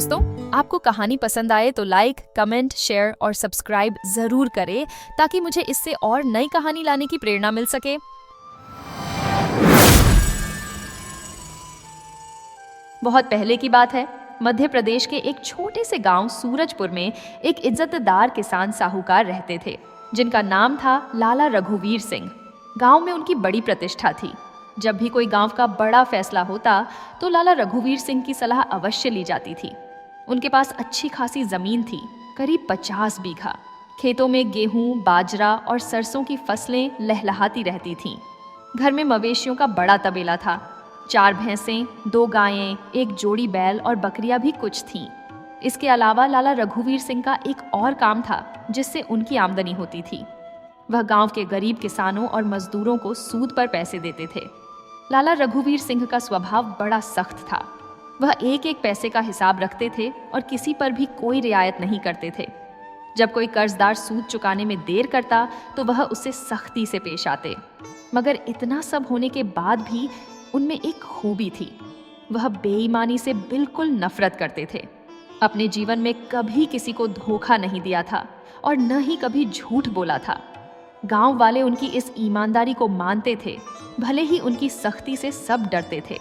दोस्तों, आपको कहानी पसंद आए तो लाइक, कमेंट, शेयर और सब्सक्राइब जरूर करें ताकि मुझे इससे और नई कहानी लाने की प्रेरणा मिल सके। बहुत पहले की बात है। मध्य प्रदेश के एक छोटे से गांव सूरजपुर में एक इज्जतदार किसान साहूकार रहते थे, जिनका नाम था लाला रघुवीर सिंह। गांव में उनकी बड़ी प्रतिष्ठा थी। जब भी कोई गांव का बड़ा फैसला होता तो लाला रघुवीर सिंह की सलाह अवश्य ली जाती थी। उनके पास अच्छी खासी जमीन थी, करीब 50 बीघा। खेतों में गेहूं, बाजरा और सरसों की फसलें लहलहाती रहती थीं। घर में मवेशियों का बड़ा तबेला था। 4 भैंसें, 2 गायें, 1 जोड़ी बैल और बकरियां भी कुछ थीं। इसके अलावा लाला रघुवीर सिंह का एक और काम था जिससे उनकी आमदनी होती थी। वह गांव के गरीब किसानों और मजदूरों को सूद पर पैसे देते थे। लाला रघुवीर सिंह का स्वभाव बड़ा सख्त था। वह एक एक पैसे का हिसाब रखते थे और किसी पर भी कोई रियायत नहीं करते थे। जब कोई कर्जदार सूद चुकाने में देर करता तो वह उससे सख्ती से पेश आते। मगर इतना सब होने के बाद भी उनमें एक खूबी थी। वह बेईमानी से बिल्कुल नफरत करते थे। अपने जीवन में कभी किसी को धोखा नहीं दिया था और न ही कभी झूठ बोला था। गांव वाले उनकी इस ईमानदारी को मानते थे, भले ही उनकी सख्ती से सब डरते थे।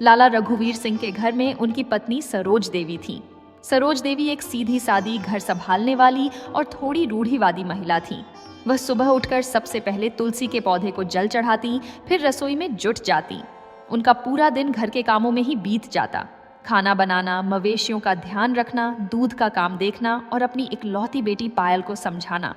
लाला रघुवीर सिंह के घर में उनकी पत्नी सरोज देवी थी। सरोज देवी एक सीधी सादी, घर संभालने वाली और थोड़ी रूढ़िवादी महिला थी। वह सुबह उठकर सबसे पहले तुलसी के पौधे को जल चढ़ाती, फिर रसोई में जुट जाती। उनका पूरा दिन घर के कामों में ही बीत जाता। खाना बनाना, मवेशियों का ध्यान रखना, दूध का काम देखना और अपनी इकलौती बेटी पायल को समझाना।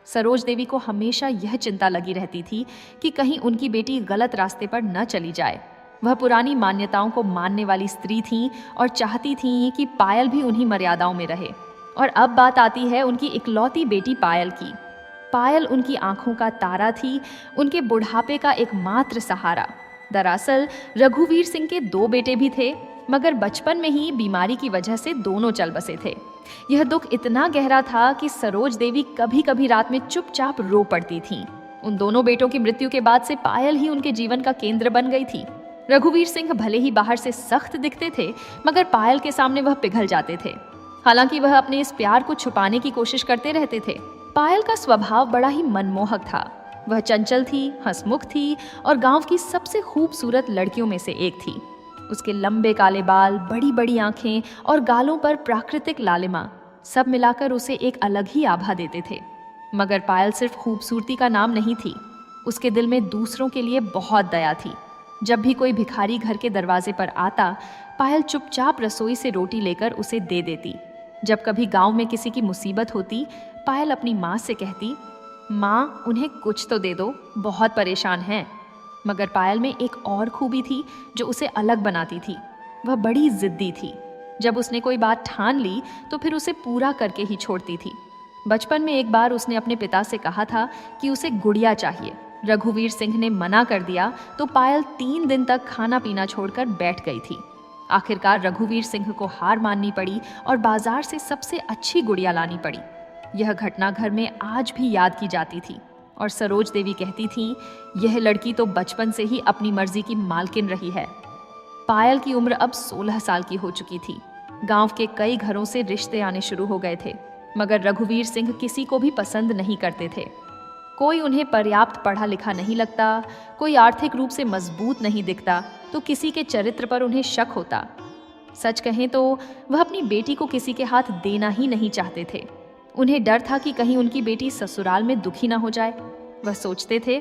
सरोज देवी को हमेशा यह चिंता लगी रहती थी कि कहीं उनकी बेटी गलत रास्ते पर न चली जाए। वह पुरानी मान्यताओं को मानने वाली स्त्री थीं और चाहती थीं कि पायल भी उन्हीं मर्यादाओं में रहे। और अब बात आती है उनकी इकलौती बेटी पायल की। पायल उनकी आंखों का तारा थी, उनके बुढ़ापे का एकमात्र सहारा। दरअसल रघुवीर सिंह के 2 बेटे भी थे, मगर बचपन में ही बीमारी की वजह से दोनों चल बसे थे। यह दुख इतना गहरा था कि सरोज देवी कभी कभी रात में चुपचाप रो पड़ती थीं। उन दोनों बेटों की मृत्यु के बाद से पायल ही उनके जीवन का केंद्र बन गई थी। रघुवीर सिंह भले ही बाहर से सख्त दिखते थे, मगर पायल के सामने वह पिघल जाते थे। हालांकि वह अपने इस प्यार को छुपाने की कोशिश करते रहते थे। पायल का स्वभाव बड़ा ही मनमोहक था। वह चंचल थी, हंसमुख थी और गांव की सबसे खूबसूरत लड़कियों में से एक थी। उसके लंबे काले बाल, बड़ी बड़ी आंखें और गालों पर प्राकृतिक लालिमा सब मिलाकर उसे एक अलग ही आभा देते थे। मगर पायल सिर्फ खूबसूरती का नाम नहीं थी। उसके दिल में दूसरों के लिए बहुत दया थी। जब भी कोई भिखारी घर के दरवाजे पर आता, पायल चुपचाप रसोई से रोटी लेकर उसे दे देती। जब कभी गांव में किसी की मुसीबत होती, पायल अपनी माँ से कहती, माँ उन्हें कुछ तो दे दो, बहुत परेशान हैं। मगर पायल में एक और खूबी थी जो उसे अलग बनाती थी। वह बड़ी जिद्दी थी। जब उसने कोई बात ठान ली तो फिर उसे पूरा करके ही छोड़ती थी। बचपन में एक बार उसने अपने पिता से कहा था कि उसे गुड़िया चाहिए। रघुवीर सिंह ने मना कर दिया तो पायल 3 दिन तक खाना पीना छोड़कर बैठ गई थी। आखिरकार रघुवीर सिंह को हार माननी पड़ी और बाजार से सबसे अच्छी गुड़िया लानी पड़ी। यह घटना घर में आज भी याद की जाती थी और सरोज देवी कहती थीं, यह लड़की तो बचपन से ही अपनी मर्जी की मालकिन रही है। पायल की उम्र अब 16 साल की हो चुकी थी। गांव के कई घरों से रिश्ते आने शुरू हो गए थे, मगर रघुवीर सिंह किसी को भी पसंद नहीं करते थे। कोई उन्हें पर्याप्त पढ़ा लिखा नहीं लगता, कोई आर्थिक रूप से मजबूत नहीं दिखता, तो किसी के चरित्र पर उन्हें शक होता। सच कहें तो वह अपनी बेटी को किसी के हाथ देना ही नहीं चाहते थे। उन्हें डर था कि कहीं उनकी बेटी ससुराल में दुखी ना हो जाए। वह सोचते थे,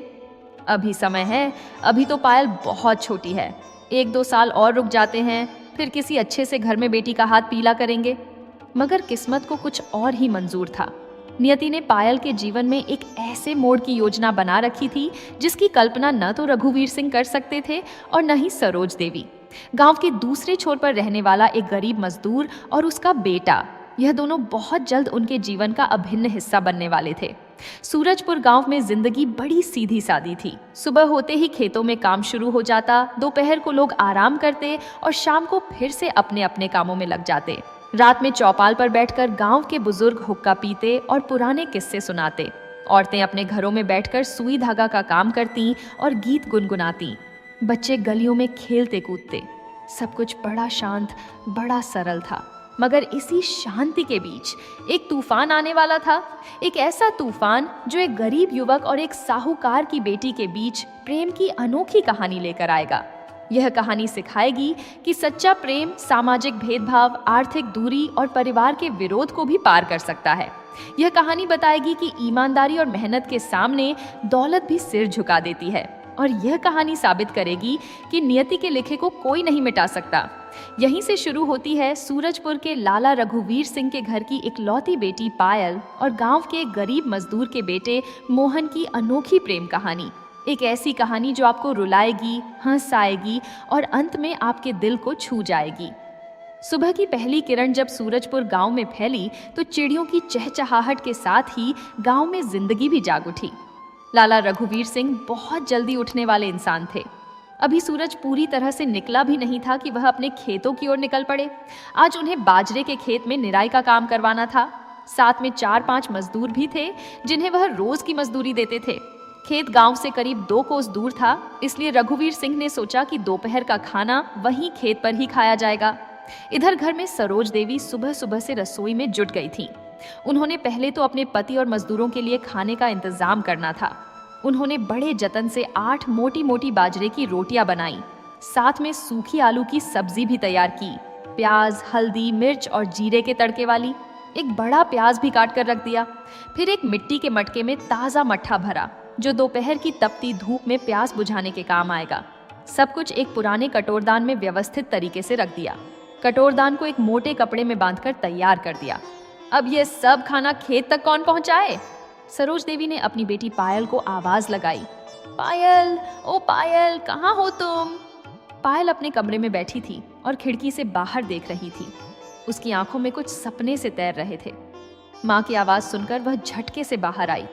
अभी समय है, अभी तो पायल बहुत छोटी है, 1-2 साल और रुक जाते हैं, फिर किसी अच्छे से घर में बेटी का हाथ पीला करेंगे। मगर किस्मत को कुछ और ही मंजूर था। नियति ने पायल के जीवन में एक ऐसे मोड़ की योजना बना रखी थी जिसकी कल्पना न तो रघुवीर सिंह कर सकते थे और न ही सरोज देवी। गांव के दूसरे छोर पर रहने वाला एक गरीब मजदूर और उसका बेटा, यह दोनों बहुत जल्द उनके जीवन का अभिन्न हिस्सा बनने वाले थे। सूरजपुर गांव में जिंदगी बड़ी सीधी सादी थी। सुबह होते ही खेतों में काम शुरू हो जाता, दोपहर को लोग आराम करते और शाम को फिर से अपने अपने कामों में लग जाते। रात में चौपाल पर बैठकर गांव के बुजुर्ग हुक्का पीते और पुराने किस्से सुनाते। औरतें अपने घरों में बैठकर सुई धागा का काम करती और गीत गुनगुनाती। बच्चे गलियों में खेलते कूदते। सब कुछ बड़ा शांत, बड़ा सरल था। मगर इसी शांति के बीच एक तूफान आने वाला था। एक ऐसा तूफान जो एक गरीब युवक और एक साहूकार की बेटी के बीच प्रेम की अनोखी कहानी लेकर आएगा। यह कहानी सिखाएगी कि सच्चा प्रेम सामाजिक भेदभाव, आर्थिक दूरी और परिवार के विरोध को भी पार कर सकता है। यह कहानी बताएगी कि ईमानदारी और मेहनत के सामने दौलत भी सिर झुका देती है। और यह कहानी साबित करेगी कि नियति के लिखे को कोई नहीं मिटा सकता। यहीं से शुरू होती है सूरजपुर के लाला रघुवीर सिंह के घर की इकलौती बेटी पायल और गांव के एक गरीब मजदूर के बेटे मोहन की अनोखी प्रेम कहानी। एक ऐसी कहानी जो आपको रुलाएगी, हंसाएगी और अंत में आपके दिल को छू जाएगी। सुबह की पहली किरण जब सूरजपुर गांव में फैली तो चिड़ियों की चहचहाहट के साथ ही गांव में जिंदगी भी जाग उठी। लाला रघुवीर सिंह बहुत जल्दी उठने वाले इंसान थे। अभी सूरज पूरी तरह से निकला भी नहीं था कि वह अपने खेतों की ओर निकल पड़े। आज उन्हें बाजरे के खेत में निराई का काम करवाना था। साथ में 4-5 मजदूर भी थे जिन्हें वह रोज की मजदूरी देते थे। खेत गांव से करीब 2 कोस दूर था, इसलिए रघुवीर सिंह ने सोचा कि दोपहर का खाना वहीं खेत पर ही खाया जाएगा। इधर घर में सरोज देवी सुबह सुबह से रसोई में जुट गई थी। उन्होंने पहले तो अपने पति और मजदूरों के लिए खाने का इंतजाम करना था। उन्होंने बड़े जतन से 8 मोटी मोटी बाजरे की रोटियां बनाई। साथ में सूखी आलू की सब्जी भी तैयार की, प्याज, हल्दी, मिर्च और जीरे के तड़के वाली। एक बड़ा प्याज भी काट कर रख दिया। फिर एक मिट्टी के मटके में ताज़ा मट्ठा भरा जो दोपहर की तपती धूप में प्यास बुझाने के काम आएगा। सब कुछ एक पुराने कटोरदान में व्यवस्थित तरीके से रख दिया। कटोरदान को एक मोटे कपड़े में बांधकर तैयार कर दिया। अब यह सब खाना खेत तक कौन पहुंचाए? सरोज देवी ने अपनी बेटी पायल को आवाज लगाई। पायल, ओ पायल, कहाँ हो तुम? पायल अपने कमरे में बैठी थी और खिड़की से बाहर देख रही थी। उसकी आंखों में कुछ सपने से तैर रहे थे। माँ की आवाज सुनकर वह झटके से बाहर आई।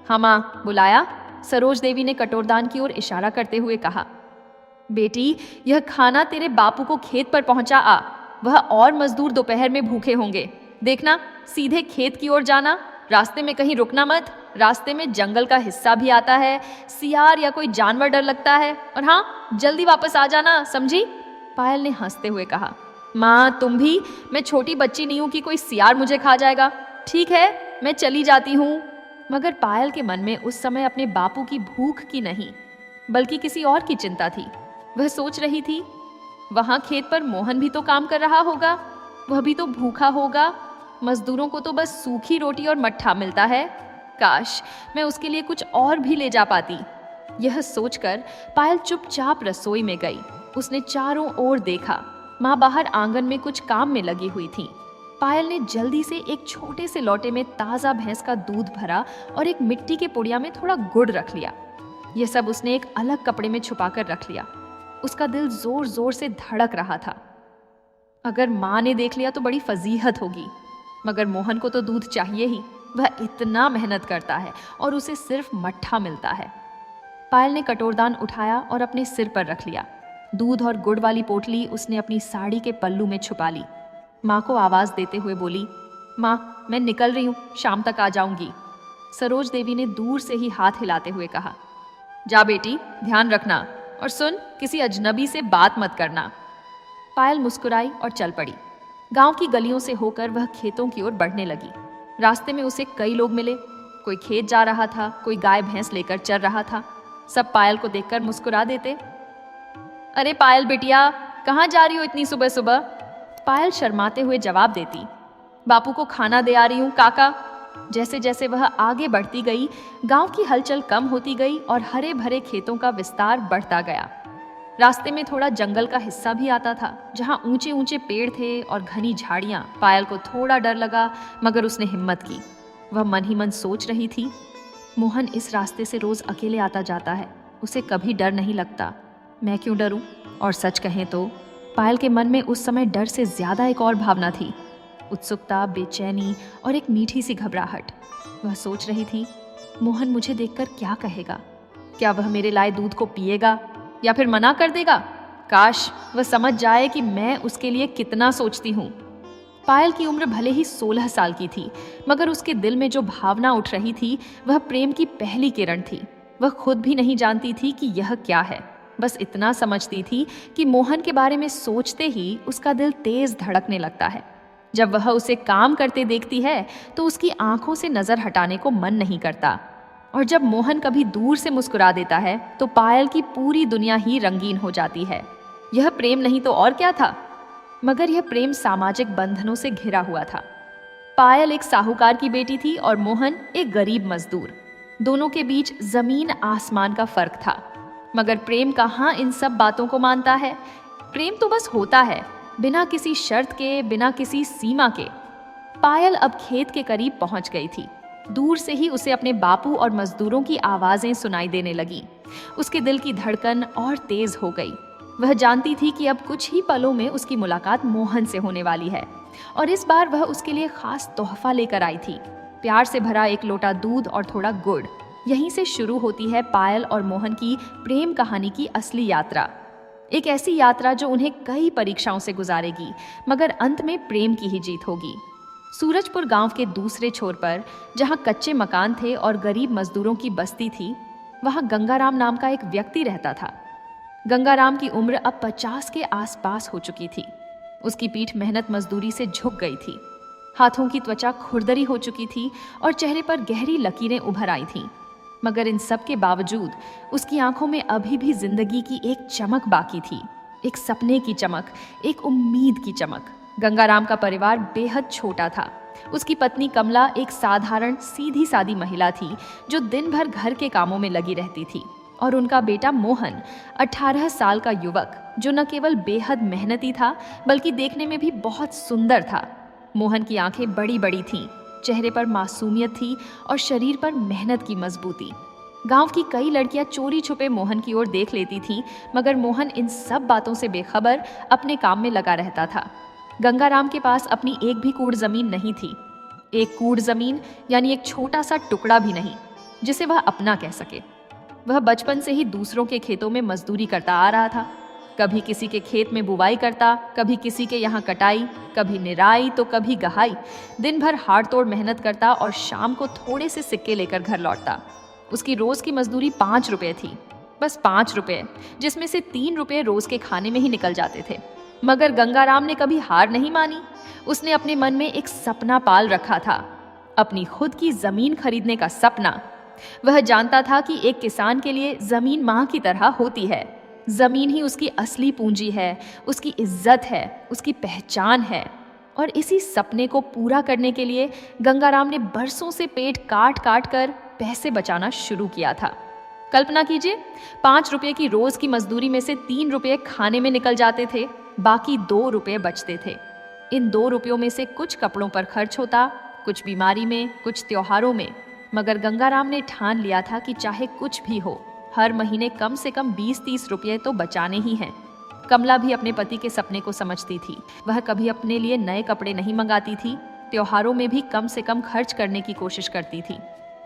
हाँ माँ, बुलाया? सरोज देवी ने कटोरदान की ओर इशारा करते हुए कहा। बेटी, यह खाना तेरे बापू को खेत पर पहुंचा आ। वह और मजदूर दोपहर में भूखे होंगे। देखना, सीधे खेत की ओर जाना, रास्ते में कहीं रुकना मत। रास्ते में जंगल का हिस्सा भी आता है, सियार या कोई जानवर डर लगता है। और हाँ, जल्दी वापस आ जाना, समझी? पायल ने हंसते हुए कहा। माँ, तुम भी? मैं छोटी बच्ची नहीं हूँ कि कोई सियार मुझे खा जाएगा। ठीक है, मैं चली जाती हूँ। मगर पायल के मन में उस समय अपने बापू की भूख की नहीं, बल्कि किसी और की चिंता थी। वह सोच रही थी, वहां खेत पर मोहन भी तो काम कर रहा होगा, वह भी तो भूखा होगा। मजदूरों को तो बस सूखी रोटी और मट्ठा मिलता है। काश मैं उसके लिए कुछ और भी ले जा पाती। यह सोचकर पायल चुपचाप रसोई में गई। उसने चारों ओर देखा। माँ बाहर आंगन में कुछ काम में लगी हुई थी। पायल ने जल्दी से एक छोटे से लोटे में ताज़ा भैंस का दूध भरा और एक मिट्टी के पुड़िया में थोड़ा गुड़ रख लिया। यह सब उसने एक अलग कपड़े में छुपाकर रख लिया। उसका दिल जोर जोर से धड़क रहा था। अगर माँ ने देख लिया तो बड़ी फजीहत होगी, मगर मोहन को तो दूध चाहिए ही। वह इतना मेहनत करता है और उसे सिर्फ मट्ठा मिलता है। पायल ने कटोरदान उठाया और अपने सिर पर रख लिया। दूध और गुड़ वाली पोटली उसने अपनी साड़ी के पल्लू में छुपा ली। माँ को आवाज देते हुए बोली, माँ, मैं निकल रही हूँ, शाम तक आ जाऊंगी। सरोज देवी ने दूर से ही हाथ हिलाते हुए कहा, जा बेटी, ध्यान रखना, और सुन, किसी अजनबी से बात मत करना। पायल मुस्कुराई और चल पड़ी। गांव की गलियों से होकर वह खेतों की ओर बढ़ने लगी। रास्ते में उसे कई लोग मिले। कोई खेत जा रहा था, कोई गाय भैंस लेकर चल रहा था। सब पायल को देखकर मुस्कुरा देते। अरे पायल बिटिया, कहाँ जा रही हो इतनी सुबह सुबह? पायल शर्माते हुए जवाब देती, बापू को खाना दे आ रही हूँ काका। जैसे जैसे वह आगे बढ़ती गई, गांव की हलचल कम होती गई और हरे भरे खेतों का विस्तार बढ़ता गया। रास्ते में थोड़ा जंगल का हिस्सा भी आता था, जहां ऊंचे ऊंचे पेड़ थे और घनी झाड़ियां। पायल को थोड़ा डर लगा, मगर उसने हिम्मत की। वह मन ही मन सोच रही थी, मोहन इस रास्ते से रोज अकेले आता जाता है, उसे कभी डर नहीं लगता, मैं क्यों डरूं? और सच कहें तो पायल के मन में उस समय डर से ज्यादा एक और भावना थी, उत्सुकता, बेचैनी और एक मीठी सी घबराहट। वह सोच रही थी, मोहन मुझे देखकर क्या कहेगा? क्या वह मेरे लाए दूध को पिएगा या फिर मना कर देगा? काश वह समझ जाए कि मैं उसके लिए कितना सोचती हूँ। पायल की उम्र भले ही 16 साल की थी, मगर उसके दिल में जो भावना उठ रही थी वह प्रेम की पहली किरण थी। वह खुद भी नहीं जानती थी कि यह क्या है, बस इतना समझती थी कि मोहन के बारे में सोचते ही उसका दिल तेज धड़कने लगता है। जब वह उसे काम करते देखती है तो उसकी आंखों से नजर हटाने को मन नहीं करता। और जब मोहन कभी दूर से मुस्कुरा देता है तो पायल की पूरी दुनिया ही रंगीन हो जाती है। यह प्रेम नहीं तो और क्या था? मगर यह प्रेम सामाजिक बंधनों से घिरा हुआ था। पायल एक साहूकार की बेटी थी और मोहन एक गरीब मजदूर। दोनों के बीच जमीन आसमान का फर्क था। मगर प्रेम कहाँ इन सब बातों को मानता है? प्रेम तो बस होता है, बिना किसी शर्त के, बिना किसी सीमा के। पायल अब खेत के करीब पहुंच गई थी। दूर से ही उसे अपने बापू और मजदूरों की आवाजें सुनाई देने लगी। उसके दिल की धड़कन और तेज हो गई। वह जानती थी कि अब कुछ ही पलों में उसकी मुलाकात मोहन से होने वाली है और इस बार वह उसके लिए खास तोहफा लेकर आई थी, प्यार से भरा एक लोटा दूध और थोड़ा गुड़। यहीं से शुरू होती है पायल और मोहन की प्रेम कहानी की असली यात्रा। एक ऐसी यात्रा जो उन्हें कई परीक्षाओं से गुजारेगी, मगर अंत में प्रेम की ही जीत होगी। सूरजपुर गांव के दूसरे छोर पर, जहां कच्चे मकान थे और गरीब मजदूरों की बस्ती थी, वहां गंगाराम नाम का एक व्यक्ति रहता था। गंगाराम की उम्र अब 50 के आसपास हो चुकी थी। उसकी पीठ मेहनत मजदूरी से झुक गई थी। हाथों की त्वचा खुरदरी हो चुकी थी और चेहरे पर गहरी लकीरें उभर आई थीं। मगर इन सब के बावजूद उसकी आंखों में अभी भी जिंदगी की एक चमक बाकी थी, एक सपने की चमक, एक उम्मीद की चमक। गंगाराम का परिवार बेहद छोटा था। उसकी पत्नी कमला एक साधारण सीधी सादी महिला थी जो दिन भर घर के कामों में लगी रहती थी, और उनका बेटा मोहन 18 साल का युवक जो न केवल बेहद मेहनती था बल्कि देखने में भी बहुत सुंदर था। मोहन की आंखें बड़ी बड़ी थीं, चेहरे पर मासूमियत थी और शरीर पर मेहनत की मजबूती। गांव की कई लड़कियां चोरी छुपे मोहन की ओर देख लेती थीं, मगर मोहन इन सब बातों से बेखबर अपने काम में लगा रहता था। गंगाराम के पास अपनी एक भी कूड़ जमीन नहीं थी। एक कूड़ जमीन यानी एक छोटा सा टुकड़ा भी नहीं जिसे वह अपना कह सके। वह बचपन से ही दूसरों के खेतों में मजदूरी करता आ रहा था। कभी किसी के खेत में बुवाई करता, कभी किसी के यहाँ कटाई, कभी निराई तो कभी गहाई। दिन भर हाड़ तोड़ मेहनत करता और शाम को थोड़े से सिक्के लेकर घर लौटता। उसकी रोज की मजदूरी 5 रुपए थी, बस 5 रुपए, जिसमें से 3 रुपए रोज के खाने में ही निकल जाते थे। मगर गंगाराम ने कभी हार नहीं मानी। उसने अपने मन में एक सपना पाल रखा था, अपनी खुद की जमीन खरीदने का सपना। वह जानता था कि एक किसान के लिए जमीन मां की तरह होती है। जमीन ही उसकी असली पूंजी है, उसकी इज्जत है, उसकी पहचान है। और इसी सपने को पूरा करने के लिए गंगाराम ने बरसों से पेट काट काट कर पैसे बचाना शुरू किया था। कल्पना कीजिए, 5 रुपए की रोज की मजदूरी में से 3 रुपए खाने में निकल जाते थे, बाकी 2 रुपए बचते थे। इन 2 रुपयों में से कुछ कपड़ों पर खर्च होता, कुछ बीमारी में, कुछ त्योहारों में। मगर गंगाराम ने ठान लिया था कि चाहे कुछ भी हो, हर महीने कम से कम 20-30 रुपये तो बचाने ही हैं। कमला भी अपने पति के सपने को समझती थी। वह कभी अपने लिए नए कपड़े नहीं मंगाती थी, त्योहारों में भी कम से कम खर्च करने की कोशिश करती थी।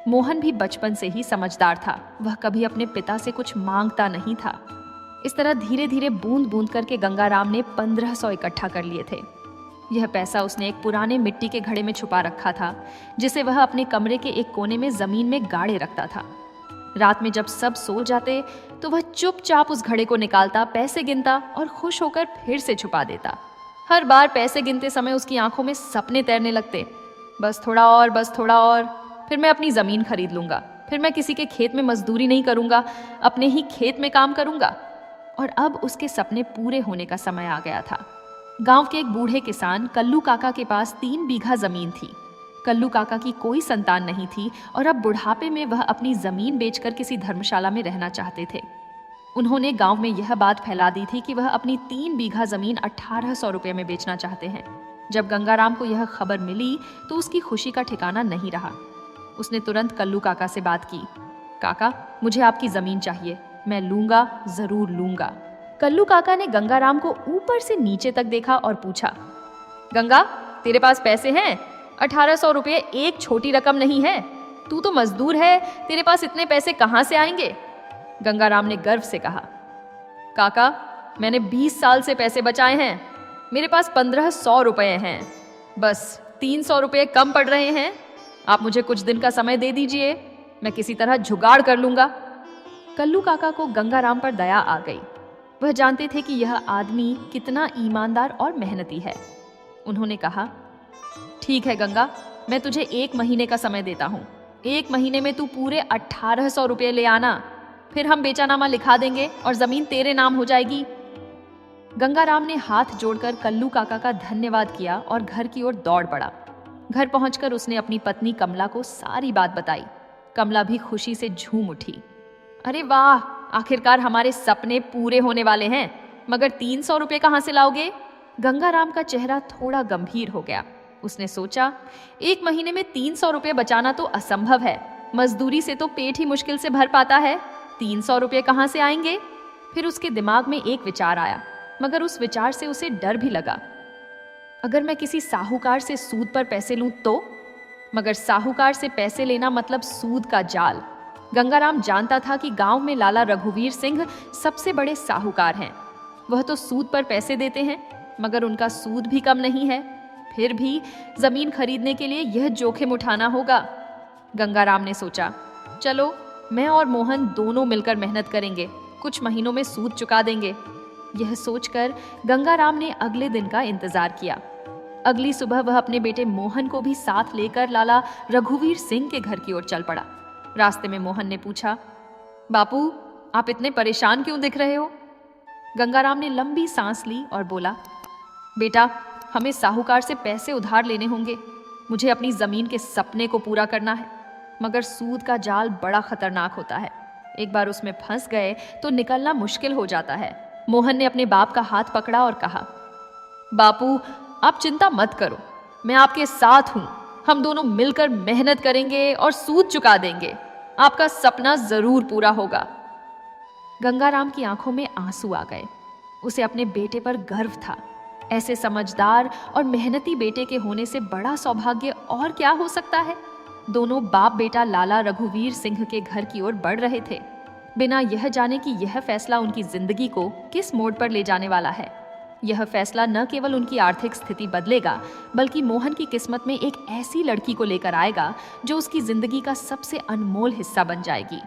मोहन भी बचपन से ही समझदार था। वह कभी अपने पिता से कुछ मांगता नहीं था। इस तरह धीरे धीरे बूंद बूंद करके गंगाराम ने 1500 इकट्ठा कर लिए थे। यह पैसा उसने एक पुराने मिट्टी के घड़े में छुपा रखा था, जिसे वह अपने कमरे के एक कोने में जमीन में गाड़े रखता था। रात में जब सब सो जाते तो वह चुपचाप उस घड़े को निकालता, पैसे गिनता और खुश होकर फिर से छुपा देता। हर बार पैसे गिनते समय उसकी आंखों में सपने तैरने लगते। बस थोड़ा और, बस थोड़ा और, फिर मैं अपनी जमीन खरीद लूंगा, फिर मैं किसी के खेत में मजदूरी नहीं करूंगा, अपने ही खेत में काम करूंगा। और अब उसके सपने पूरे होने का समय आ गया था। गांव के एक बूढ़े किसान कल्लू काका के पास 3 बीघा जमीन थी। कल्लू काका की कोई संतान नहीं थी और अब बुढ़ापे में वह अपनी जमीन बेचकर किसी धर्मशाला में रहना चाहते थे। उन्होंने गांव में यह बात फैला दी थी कि वह अपनी 3 बीघा जमीन 1800 रुपये में बेचना चाहते हैं। जब गंगाराम को यह खबर मिली तो उसकी खुशी का ठिकाना नहीं रहा। उसने तुरंत कल्लू काका से बात की। काका, मुझे आपकी जमीन चाहिए, मैं लूंगा, जरूर लूंगा। कल्लू काका ने गंगाराम को ऊपर से नीचे तक देखा और पूछा, गंगा, तेरे पास पैसे हैं? 1800 रुपये एक छोटी रकम नहीं है। तू तो मजदूर है, तेरे पास इतने पैसे कहाँ से आएंगे? गंगाराम ने गर्व से कहा, काका, मैंने 20 साल से पैसे बचाए हैं। मेरे पास 1500 रुपये हैं। बस 300 रुपये कम पड़ रहे हैं। आप मुझे कुछ दिन का समय दे दीजिए, मैं किसी तरह जुगाड़ कर लूंगा। कल्लू काका को गंगाराम पर दया आ गई। वह जानते थे कि यह आदमी कितना ईमानदार और मेहनती है। उन्होंने कहा, ठीक है गंगा, मैं तुझे 1 महीने का समय देता हूँ। 1 महीने में तू पूरे 1800 रुपये ले आना, फिर हम बेचानामा लिखा देंगे और जमीन तेरे नाम हो जाएगी। गंगाराम ने हाथ जोड़कर कल्लू काका का धन्यवाद किया और घर की ओर दौड़ पड़ा। घर पहुंचकर उसने अपनी पत्नी कमला को सारी बात बताई। कमला भी खुशी से झूम उठी। अरे वाह, आखिरकार हमारे सपने पूरे होने वाले हैं, मगर 300 रुपये कहाँ से लाओगे? गंगाराम का चेहरा थोड़ा गंभीर हो गया। उसने सोचा, 1 महीने में 300 रुपये बचाना तो असंभव है। मजदूरी से तो पेट ही मुश्किल से भर पाता है, 300 रुपये कहाँ से आएंगे? फिर उसके दिमाग में एक विचार आया, मगर उस विचार से उसे डर भी लगा। अगर मैं किसी साहूकार से सूद पर पैसे लूं तो? मगर साहूकार से पैसे लेना मतलब सूद का जाल। गंगाराम जानता था कि गांव में लाला रघुवीर सिंह सबसे बड़े साहूकार हैं। वह तो सूद पर पैसे देते हैं, मगर उनका सूद भी कम नहीं है। फिर भी जमीन खरीदने के लिए यह जोखिम उठाना होगा। गंगाराम ने सोचा, चलो मैं और मोहन दोनों मिलकर मेहनत करेंगे, कुछ महीनों में सूद चुका देंगे। यह सोचकर गंगाराम ने अगले दिन का इंतजार किया। अगली सुबह वह अपने बेटे मोहन को भी साथ लेकर लाला रघुवीर सिंह के घर की ओर चल पड़ा। रास्ते में मोहन ने पूछा, बापू आप इतने परेशान क्यों दिख रहे हो? गंगाराम ने लंबी सांस ली और बोला, बेटा हमें साहूकार से पैसे उधार लेने होंगे। मुझे अपनी जमीन के सपने को पूरा करना है, मगर सूद का जाल बड़ा खतरनाक होता है। एक बार उसमें फंस गए तो निकलना मुश्किल हो जाता है। मोहन ने अपने बाप का हाथ पकड़ा और कहा, बापू आप चिंता मत करो, मैं आपके साथ हूं। हम दोनों मिलकर मेहनत करेंगे और सूद चुका देंगे। आपका सपना जरूर पूरा होगा। गंगाराम की आंखों में आंसू आ गए। उसे अपने बेटे पर गर्व था। ऐसे समझदार और मेहनती बेटे के होने से बड़ा सौभाग्य और क्या हो सकता है। दोनों बाप बेटा लाला रघुवीर सिंह के घर की ओर बढ़ रहे थे, बिना यह जाने कि यह फैसला उनकी जिंदगी को किस मोड़ पर ले जाने वाला है। यह फैसला न केवल उनकी आर्थिक स्थिति बदलेगा, बल्कि मोहन की किस्मत में एक ऐसी लड़की को लेकर आएगा जो उसकी जिंदगी का सबसे अनमोल हिस्सा बन जाएगी।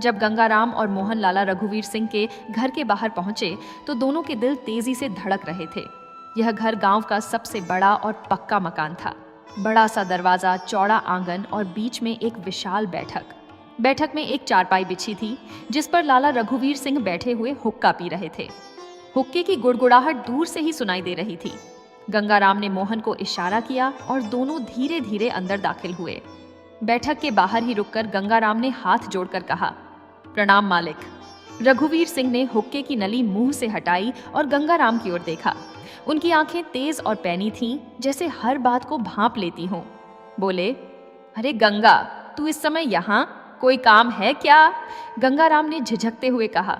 जब गंगाराम और मोहन लाला रघुवीर सिंह के घर के बाहर पहुंचे तो दोनों के दिल तेजी से धड़क रहे थे। यह घर गांव का सबसे बड़ा और पक्का मकान था। बड़ा सा दरवाजा, चौड़ा आंगन और बीच में एक विशाल बैठक। बैठक में एक चारपाई बिछी थी, जिस पर लाला रघुवीर सिंह बैठे हुए हुक्का पी रहे थे। हुक्के की गुड़गुड़ाहट दूर से ही सुनाई दे रही थी। गंगाराम ने मोहन को इशारा किया और दोनों धीरे धीरे अंदर दाखिल हुए। बैठक के बाहर ही रुककर गंगाराम ने हाथ जोड़कर कहा, प्रणाम मालिक। रघुवीर सिंह ने हुक्के की नली मुंह से हटाई और गंगाराम की ओर देखा। उनकी आंखें तेज और पैनी थीं, जैसे हर बात को भांप लेती हों। बोले, अरे गंगा, तू इस समय यहाँ? कोई काम है क्या? गंगाराम ने झिझकते हुए कहा,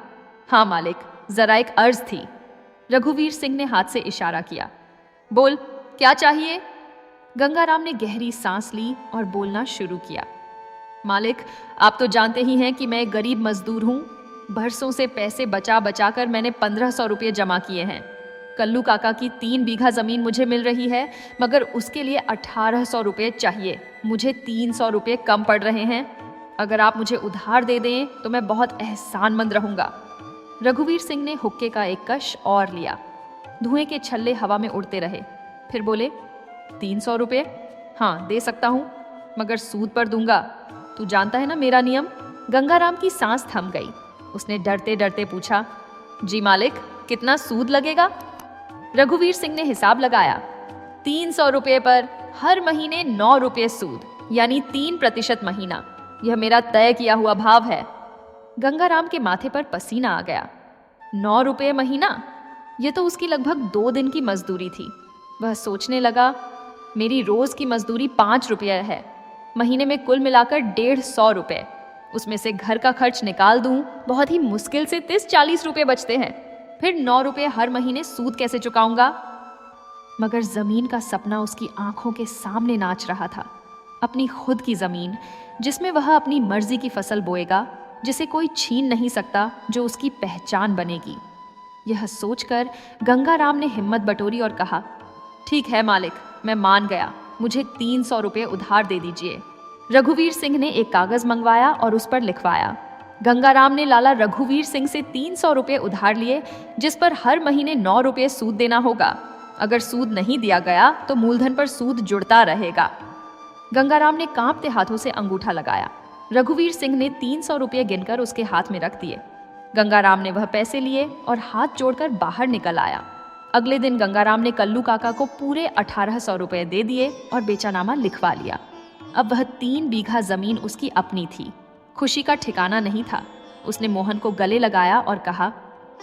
हाँ मालिक, जरा एक अर्ज थी। रघुवीर सिंह ने हाथ से इशारा किया। बोल, क्या चाहिए? गंगाराम ने गहरी सांस ली और बोलना शुरू किया। मालिक, आप तो जानते ही हैं कि मैं एक गरीब मजदूर हूँ। बरसों से पैसे बचा बचा कर मैंने 1500 रुपये जमा किए हैं। कल्लू काका की 3 बीघा जमीन मुझे मिल रही है, मगर उसके लिए 1800 रुपये चाहिए। मुझे 300 रुपये कम पड़ रहे हैं। अगर आप मुझे उधार दे दें तो मैं बहुत एहसानमंद रहूंगा। रघुवीर सिंह ने हुक्के का एक कश और लिया। धुएं के छल्ले हवा में उड़ते रहे। फिर बोले, 300 रुपये? हाँ, दे सकता हूँ, मगर सूद पर दूंगा। तू जानता है ना मेरा नियम। गंगाराम की सांस थम गई। उसने डरते डरते पूछा, जी मालिक, कितना सूद लगेगा? रघुवीर सिंह ने हिसाब लगाया। 300 रुपये पर हर महीने 9 रुपये सूद, यानी 3% महीना। यह मेरा तय किया हुआ भाव है। गंगाराम के माथे पर पसीना आ गया। 9 रुपये महीना? यह तो उसकी लगभग 2 दिन की मजदूरी थी। वह सोचने लगा, मेरी रोज की मजदूरी 5 रुपये है। महीने में कुल मिलाकर 150 रुपये। उसमें से घर का खर्च निकाल दूं, बहुत ही मुश्किल से 30-40 रुपये बचते हैं। फिर 9 रुपये हर महीने सूद कैसे चुकाऊंगा? मगर जमीन का सपना उसकी आंखों के सामने नाच रहा था। अपनी खुद की जमीन, जिसमें वह अपनी मर्जी की फसल बोएगा, जिसे कोई छीन नहीं सकता, जो उसकी पहचान बनेगी। यह सोचकर गंगाराम ने हिम्मत बटोरी और कहा, ठीक है मालिक, मैं मान गया। मुझे 300 रुपये उधार दे दीजिए। रघुवीर सिंह ने एक कागज मंगवाया और उस पर लिखवाया। गंगाराम ने लाला रघुवीर सिंह से 300 रुपये उधार लिए, जिस पर हर महीने 9 रुपये सूद देना होगा। अगर सूद नहीं दिया गया तो मूलधन पर सूद जुड़ता रहेगा। गंगाराम ने कांपते हाथों से अंगूठा लगाया। रघुवीर सिंह ने 300 रुपये गिनकर उसके हाथ में रख दिए। गंगाराम ने वह पैसे लिए और हाथ जोड़कर बाहर निकल आया। अगले दिन गंगाराम ने कल्लू काका को पूरे 1800 रुपये दे दिए और बेचानामा लिखवा लिया। अब वह 3 बीघा जमीन उसकी अपनी थी। खुशी का ठिकाना नहीं था। उसने मोहन को गले लगाया और कहा,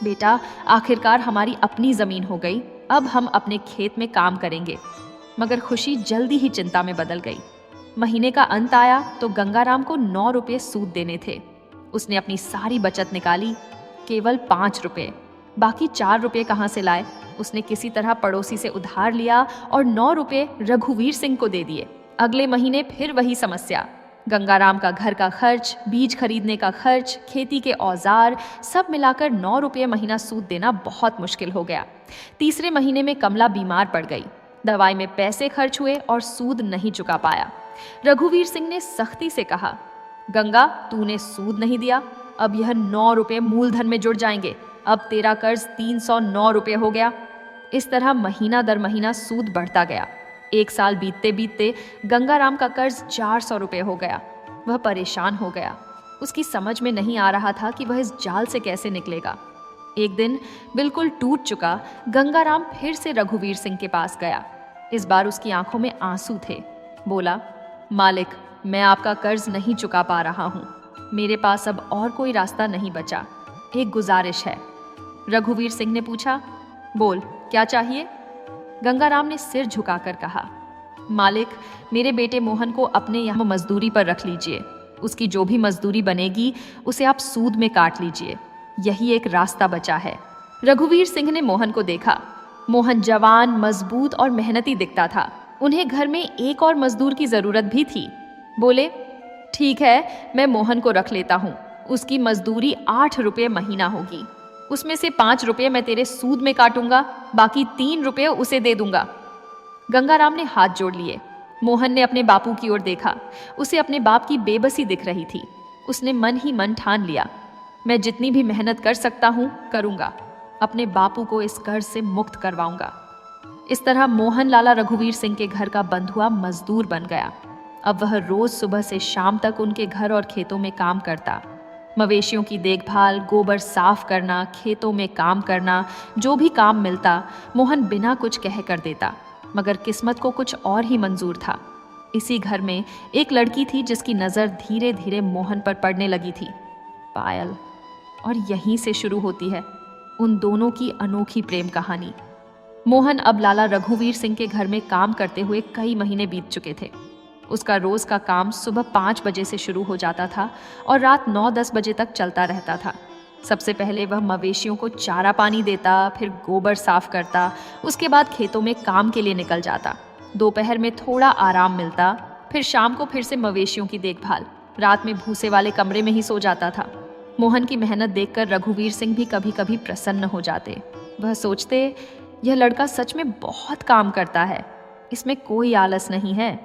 बेटा, आखिरकार हमारी अपनी जमीन हो गई। अब हम अपने खेत में काम करेंगे। मगर खुशी जल्दी ही चिंता में बदल गई। महीने का अंत आया तो गंगाराम को 9 रुपये सूद देने थे। उसने अपनी सारी बचत निकाली, केवल 5 रुपये। बाकी 4 रुपये कहाँ से लाए? उसने किसी तरह पड़ोसी से उधार लिया और 9 रुपये रघुवीर सिंह को दे दिए। अगले महीने फिर वही समस्या। गंगाराम का घर का खर्च, बीज खरीदने का खर्च, खेती के औजार, सब मिलाकर 9 रुपये महीना सूद देना बहुत मुश्किल हो गया। तीसरे महीने में कमला बीमार पड़ गई। दवाई में पैसे खर्च हुए और सूद नहीं चुका पाया। रघुवीर सिंह ने सख्ती से कहा, गंगा, तूने सूद नहीं दिया, अब यह 9 रुपये मूलधन में जुड़ जाएंगे। अब तेरा कर्ज 309 रुपये हो गया। इस तरह महीना दर महीना सूद बढ़ता गया। 1 साल बीतते बीतते गंगाराम का कर्ज 400 रुपये हो गया। वह परेशान हो गया। उसकी समझ में नहीं आ रहा था कि वह इस जाल से कैसे निकलेगा। एक दिन बिल्कुल टूट चुका गंगाराम फिर से रघुवीर सिंह के पास गया। इस बार उसकी आंखों में आंसू थे। बोला, मालिक, मैं आपका कर्ज नहीं चुका पा रहा हूँ। मेरे पास अब और कोई रास्ता नहीं बचा। एक गुजारिश है। रघुवीर सिंह ने पूछा, बोल, क्या चाहिए? गंगाराम ने सिर झुकाकर कहा, मालिक, मेरे बेटे मोहन को अपने यहाँ मजदूरी पर रख लीजिए। उसकी जो भी मजदूरी बनेगी उसे आप सूद में काट लीजिए। यही एक रास्ता बचा है। रघुवीर सिंह ने मोहन को देखा। मोहन जवान, मजबूत और मेहनती दिखता था। उन्हें घर में एक और मजदूर की जरूरत भी थी। बोले, ठीक है, मैं मोहन को रख लेता हूँ। उसकी मजदूरी 8 रुपये महीना होगी। उसमें से 5 रुपये मैं तेरे सूद में काटूंगा, बाकी 3 रुपये उसे दे दूंगा। गंगाराम ने हाथ जोड़ लिए। मोहन ने अपने बापू की ओर देखा। उसे अपने बाप की बेबसी दिख रही थी। उसने मन ही मन ठान लिया, मैं जितनी भी मेहनत कर सकता हूँ करूँगा। अपने बापू को इस कर्ज से मुक्त करवाऊंगा। इस तरह मोहन लाला रघुवीर सिंह के घर का बंधुआ मजदूर बन गया। अब वह रोज सुबह से शाम तक उनके घर और खेतों में काम करता। मवेशियों की देखभाल, गोबर साफ करना, खेतों में काम करना, जो भी काम मिलता मोहन बिना कुछ कह कर देता। मगर किस्मत को कुछ और ही मंजूर था। इसी घर में एक लड़की थी जिसकी नज़र धीरे धीरे मोहन पर पड़ने लगी थी, पायल। और यहीं से शुरू होती है उन दोनों की अनोखी प्रेम कहानी। मोहन अब लाला रघुवीर सिंह के घर में काम करते हुए कई महीने बीत चुके थे। उसका रोज का काम सुबह 5 बजे से शुरू हो जाता था और रात 9-10 बजे तक चलता रहता था। सबसे पहले वह मवेशियों को चारा पानी देता, फिर गोबर साफ करता, उसके बाद खेतों में काम के लिए निकल जाता। दोपहर में थोड़ा आराम मिलता, फिर शाम को फिर से मवेशियों की देखभाल। रात में भूसे वाले कमरे में ही सो जाता था। मोहन की मेहनत देखकर रघुवीर सिंह भी कभी कभी प्रसन्न हो जाते। वह सोचते, यह लड़का सच में बहुत काम करता है, इसमें कोई आलस नहीं है।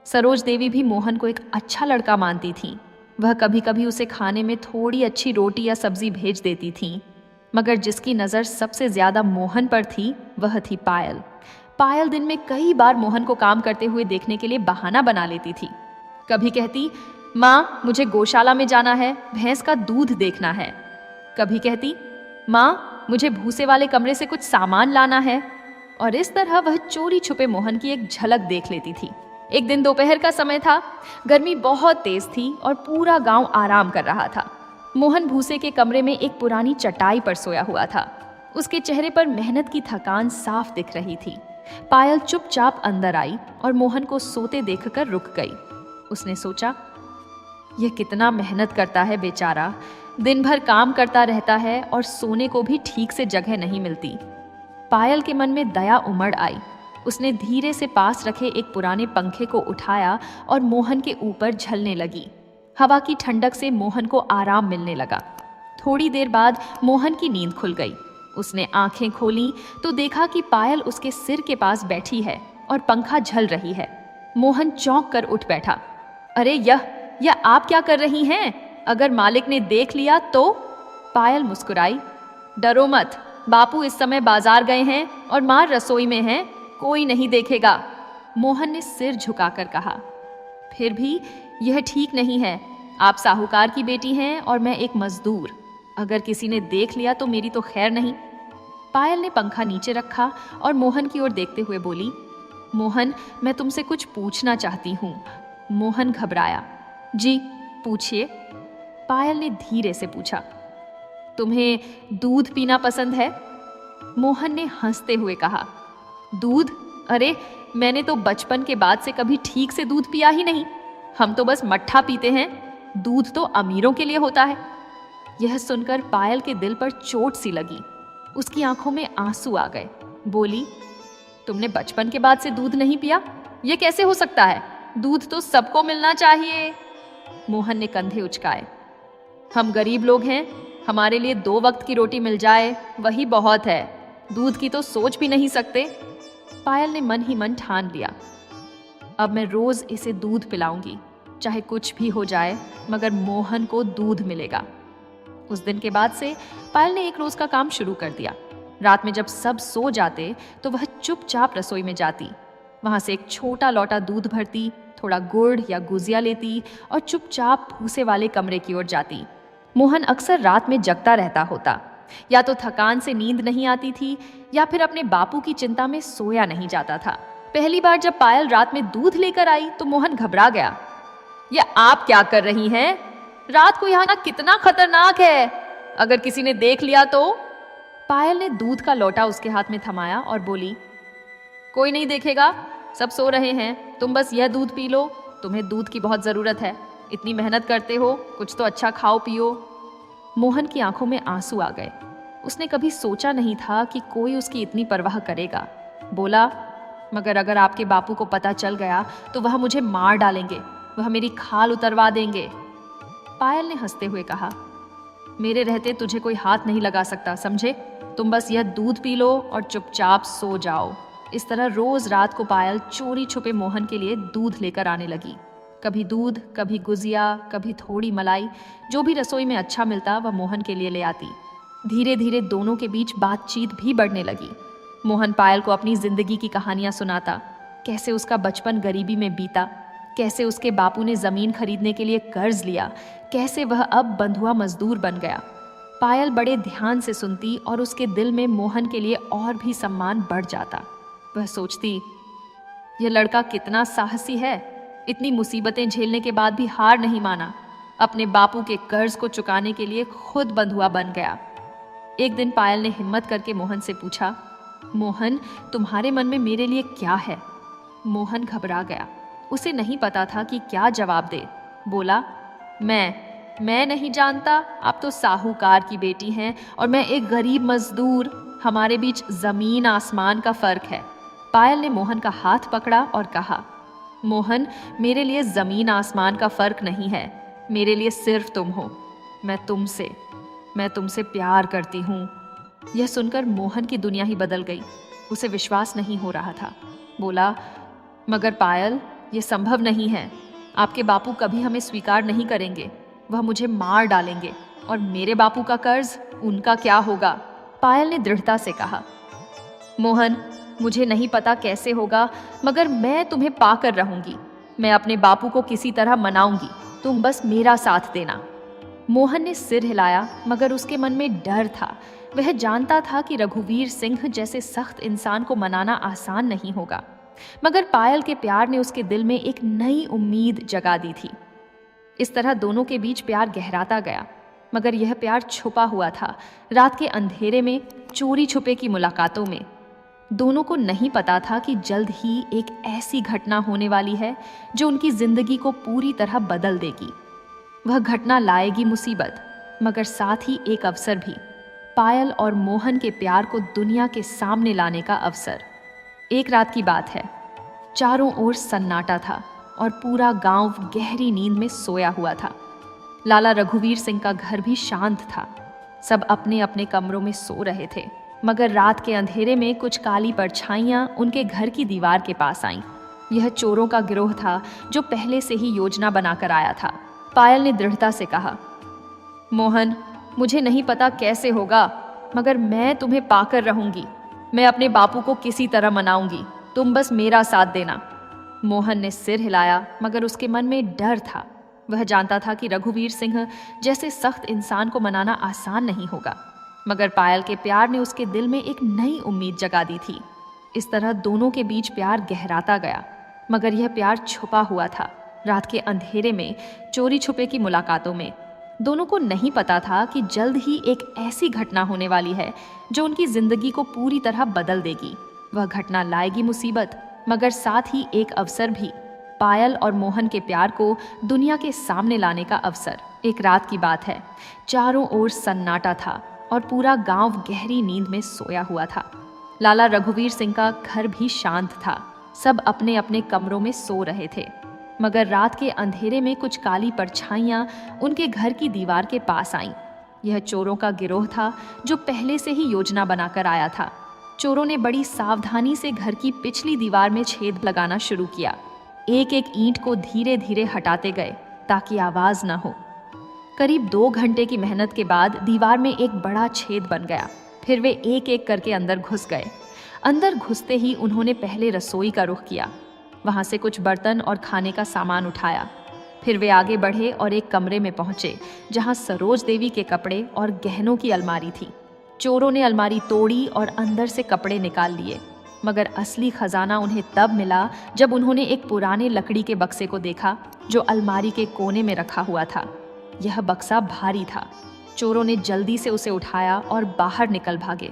सरोज देवी भी मोहन को एक अच्छा लड़का मानती थी। वह कभी कभी उसे खाने में थोड़ी अच्छी रोटी या सब्जी भेज देती थी। मगर जिसकी नज़र सबसे ज़्यादा मोहन पर थी वह थी पायल। पायल दिन में कई बार मोहन को काम करते हुए देखने के लिए बहाना बना लेती थी। कभी कहती, माँ, मुझे गौशाला में जाना है, भैंस का दूध देखना है। कभी कहती, माँ, मुझे भूसे वाले कमरे से कुछ सामान लाना है। और इस तरह वह चोरी छुपे मोहन की एक झलक देख लेती थी। एक दिन दोपहर का समय था। गर्मी बहुत तेज थी और पूरा गांव आराम कर रहा था। मोहन भूसे के कमरे में एक पुरानी चटाई पर सोया हुआ था। उसके चेहरे पर मेहनत की थकान साफ दिख रही थी। पायल चुपचाप अंदर आई और मोहन को सोते देखकर रुक गई। उसने सोचा, यह कितना मेहनत करता है बेचारा, दिन भर काम करता रहता है और सोने को भी ठीक से जगह नहीं मिलती। पायल के मन में दया उमड़ आई। उसने धीरे से पास रखे एक पुराने पंखे को उठाया और मोहन के ऊपर झलने लगी। हवा की ठंडक से मोहन को आराम मिलने लगा। थोड़ी देर बाद मोहन की नींद खुल गई। उसने आंखें खोलीं तो देखा कि पायल उसके सिर के पास बैठी है और पंखा झल रही है। मोहन चौंक कर उठ बैठा। अरे यह आप क्या कर रही हैं? अगर मालिक ने देख लिया तो? पायल मुस्कुराई। डरो मत, बापू इस समय बाजार गए हैं और माँ रसोई में हैं, कोई नहीं देखेगा। मोहन ने सिर झुकाकर कहा। फिर भी यह ठीक नहीं है। आप साहूकार की बेटी हैं और मैं एक मजदूर। अगर किसी ने देख लिया तो मेरी तो खैर नहीं। पायल ने पंखा नीचे रखा और मोहन की ओर देखते हुए बोली, मोहन, मैं तुमसे कुछ पूछना चाहती हूँ। मोहन घबराया। जी पूछिए। पायल ने धीरे से पूछा, तुम्हें दूध पीना पसंद है? मोहन ने हंसते हुए कहा, दूध? अरे मैंने तो बचपन के बाद से कभी ठीक से दूध पिया ही नहीं। हम तो बस मट्ठा पीते हैं। दूध तो अमीरों के लिए होता है। यह सुनकर पायल के दिल पर चोट सी लगी। उसकी आंखों में आंसू आ गए। बोली, तुमने बचपन के बाद से दूध नहीं पिया? यह कैसे हो सकता है? दूध तो सबको मिलना चाहिए। मोहन ने कंधे उचकाए। हम गरीब लोग हैं, हमारे लिए 2 वक्त की रोटी मिल जाए वही बहुत है। दूध की तो सोच भी नहीं सकते। पायल ने मन ही मन ठान लिया, अब मैं रोज इसे दूध पिलाऊंगी, चाहे कुछ भी हो जाए, मगर मोहन को दूध मिलेगा। उस दिन के बाद से पायल ने एक रोज का काम शुरू कर दिया। रात में जब सब सो जाते तो वह चुपचाप रसोई में जाती। वहां से एक छोटा लौटा दूध भरती, थोड़ा गुड़ या गुजिया लेती और चुपचाप भूसे वाले कमरे की ओर जाती। मोहन अक्सर रात में जगता रहता होता। या तो थकान से नींद नहीं आती थी या फिर अपने बापू की चिंता में सोया नहीं जाता था। पहली बार जब पायल रात में दूध लेकर आई तो मोहन घबरा गया। ये आप क्या कर रही हैं? रात को यहाँ कितना खतरनाक है, अगर किसी ने देख लिया तो? पायल ने दूध का लोटा उसके हाथ में थमाया और बोली, कोई नहीं देखेगा, सब सो रहे हैं, तुम बस यह दूध पी लो। तुम्हें दूध की बहुत जरूरत है, इतनी मेहनत करते हो, कुछ तो अच्छा खाओ पियो। मोहन की आंखों में आंसू आ गए। उसने कभी सोचा नहीं था कि कोई उसकी इतनी परवाह करेगा। बोला, मगर अगर आपके बापू को पता चल गया तो वह मुझे मार डालेंगे, वह मेरी खाल उतरवा देंगे। पायल ने हंसते हुए कहा, मेरे रहते तुझे कोई हाथ नहीं लगा सकता, समझे? तुम बस यह दूध पी लो और चुपचाप सो जाओ। इस तरह रोज रात को पायल चोरी छुपे मोहन के लिए दूध लेकर आने लगी। कभी दूध, कभी गुजिया, कभी थोड़ी मलाई, जो भी रसोई में अच्छा मिलता वह मोहन के लिए ले आती। धीरे धीरे दोनों के बीच बातचीत भी बढ़ने लगी। मोहन पायल को अपनी जिंदगी की कहानियां सुनाता, कैसे उसका बचपन गरीबी में बीता, कैसे उसके बापू ने जमीन खरीदने के लिए कर्ज लिया, कैसे वह अब बंधुआ मजदूर बन गया। पायल बड़े ध्यान से सुनती और उसके दिल में मोहन के लिए और भी सम्मान बढ़ जाता। वह सोचती, यह लड़का कितना साहसी है, इतनी मुसीबतें झेलने के बाद भी हार नहीं माना, अपने बापू के कर्ज को चुकाने के लिए खुद बंधुआ बन गया। एक दिन पायल ने हिम्मत करके मोहन से पूछा, मोहन, तुम्हारे मन में मेरे लिए क्या है? मोहन घबरा गया। उसे नहीं पता था कि क्या जवाब दे। बोला, मैं नहीं जानता, आप तो साहूकार की बेटी हैं और मैं एक गरीब मजदूर, हमारे बीच जमीन आसमान का फर्क है। पायल ने मोहन का हाथ पकड़ा और कहा, मोहन, मेरे लिए जमीन आसमान का फर्क नहीं है, मेरे लिए सिर्फ तुम हो। मैं तुमसे प्यार करती हूँ। यह सुनकर मोहन की दुनिया ही बदल गई। उसे विश्वास नहीं हो रहा था। बोला, मगर पायल, यह संभव नहीं है। आपके बापू कभी हमें स्वीकार नहीं करेंगे, वह मुझे मार डालेंगे, और मेरे बापू का कर्ज, उनका क्या होगा? पायल ने दृढ़ता से कहा, मोहन, मुझे नहीं पता कैसे होगा, मगर मैं तुम्हें पाकर रहूंगी। मैं अपने बापू को किसी तरह मनाऊंगी, तुम बस मेरा साथ देना। मोहन ने सिर हिलाया, मगर उसके मन में डर था। वह जानता था कि रघुवीर सिंह जैसे सख्त इंसान को मनाना आसान नहीं होगा, मगर पायल के प्यार ने उसके दिल में एक नई उम्मीद जगा दी थी। इस तरह दोनों के बीच प्यार गहराता गया, मगर यह प्यार छुपा हुआ था, रात के अंधेरे में, चोरी छुपे की मुलाकातों में। दोनों को नहीं पता था कि जल्द ही एक ऐसी घटना होने वाली है जो उनकी जिंदगी को पूरी तरह बदल देगी। वह घटना लाएगी मुसीबत, मगर साथ ही एक अवसर भी, पायल और मोहन के प्यार को दुनिया के सामने लाने का अवसर। एक रात की बात है। चारों ओर सन्नाटा था और पूरा गांव गहरी नींद में सोया हुआ था। लाला रघुवीर सिंह का घर भी शांत था। सब अपने अपने कमरों में सो रहे थे, मगर रात के अंधेरे में कुछ काली परछाइयां उनके घर की दीवार के पास आईं। यह चोरों का गिरोह था जो पहले से ही योजना बनाकर आया था। पायल ने दृढ़ता से कहा, मोहन, मुझे नहीं पता कैसे होगा, मगर मैं तुम्हें पाकर रहूंगी। मैं अपने बापू को किसी तरह मनाऊंगी, तुम बस मेरा साथ देना। मोहन ने सिर हिलाया, मगर उसके मन में डर था। वह जानता था कि रघुवीर सिंह जैसे सख्त इंसान को मनाना आसान नहीं होगा, मगर पायल के प्यार ने उसके दिल में एक नई उम्मीद जगा दी थी। इस तरह दोनों के बीच प्यार गहराता गया, मगर यह प्यार छुपा हुआ था, रात के अंधेरे में, चोरी छुपे की मुलाकातों में। दोनों को नहीं पता था कि जल्द ही एक ऐसी घटना होने वाली है जो उनकी जिंदगी को पूरी तरह बदल देगी। वह घटना लाएगी मुसीबत, मगर साथ ही एक अवसर भी, पायल और मोहन के प्यार को दुनिया के सामने लाने का अवसर। एक रात की बात है, चारों ओर सन्नाटा था और पूरा गांव गहरी नींद में सोया हुआ था। लाला रघुवीर सिंह का घर भी शांत था, सब अपने अपने कमरों में सो रहे थे, मगर रात के अंधेरे में कुछ काली परछाइयां उनके घर की दीवार के पास आईं। यह चोरों का गिरोह था जो पहले से ही योजना बनाकर आया था। चोरों ने बड़ी सावधानी से घर की पिछली दीवार में छेद लगाना शुरू किया। एक एक ईंट को धीरे धीरे हटाते गए ताकि आवाज न हो। करीब 2 घंटे की मेहनत के बाद दीवार में एक बड़ा छेद बन गया। फिर वे एक एक करके अंदर घुस गए। अंदर घुसते ही उन्होंने पहले रसोई का रुख किया, वहां से कुछ बर्तन और खाने का सामान उठाया। फिर वे आगे बढ़े और एक कमरे में पहुंचे जहां सरोज देवी के कपड़े और गहनों की अलमारी थी। चोरों ने अलमारी तोड़ी और अंदर से कपड़े निकाल लिए, मगर असली खजाना उन्हें तब मिला जब उन्होंने एक पुराने लकड़ी के बक्से को देखा जो अलमारी के कोने में रखा हुआ था। यह बक्सा भारी था। चोरों ने जल्दी से उसे उठाया और बाहर निकल भागे।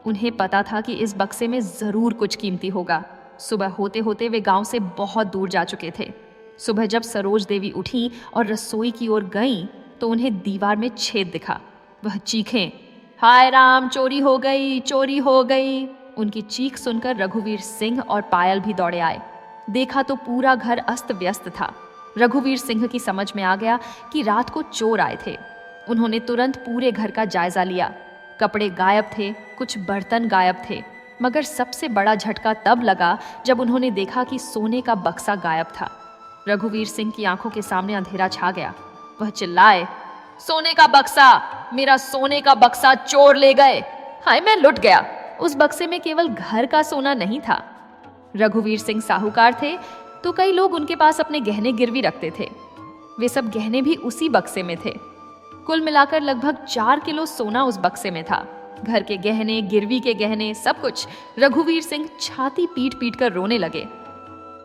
उन्हें पता था कि इस बक्से में जरूर कुछ कीमती होगा। सुबह होते होते वे गांव से बहुत दूर जा चुके थे। सुबह जब सरोज देवी उठी और रसोई की ओर गईं, तो उन्हें दीवार में छेद दिखा। वह चीखें, हाय राम, चोरी हो गई, चोरी हो गई। उनकी चीख सुनकर रघुवीर सिंह और पायल भी दौड़े आए। देखा तो पूरा घर अस्त व्यस्त था। रघुवीर सिंह की समझ में आ गया कि रात को चोर आए थे। उन्होंने तुरंत पूरे घर का जायजा लिया। कपड़े गायब थे, कुछ बर्तन गायब थे, मगर सबसे बड़ा झटका तब लगा जब उन्होंने देखा कि सोने का बक्सा गायब था। रघुवीर सिंह की आंखों के सामने अंधेरा छा गया। वह चिल्लाए, सोने का बक्सा, मेरा सोने का बक्सा चोर ले गए। हाय, मैं लुट गया। उस बक्से में केवल घर का सोना नहीं था। रघुवीर सिंह साहूकार थे, तो कई लोग उनके पास अपने गहने गिरवी रखते थे। वे सब गहने भी उसी बक्से में थे। कुल मिलाकर लगभग 4 किलो सोना उस बक्से में था। घर के गहने, गिरवी के गहने, सब कुछ। रघुवीर सिंह छाती पीट पीट कर रोने लगे।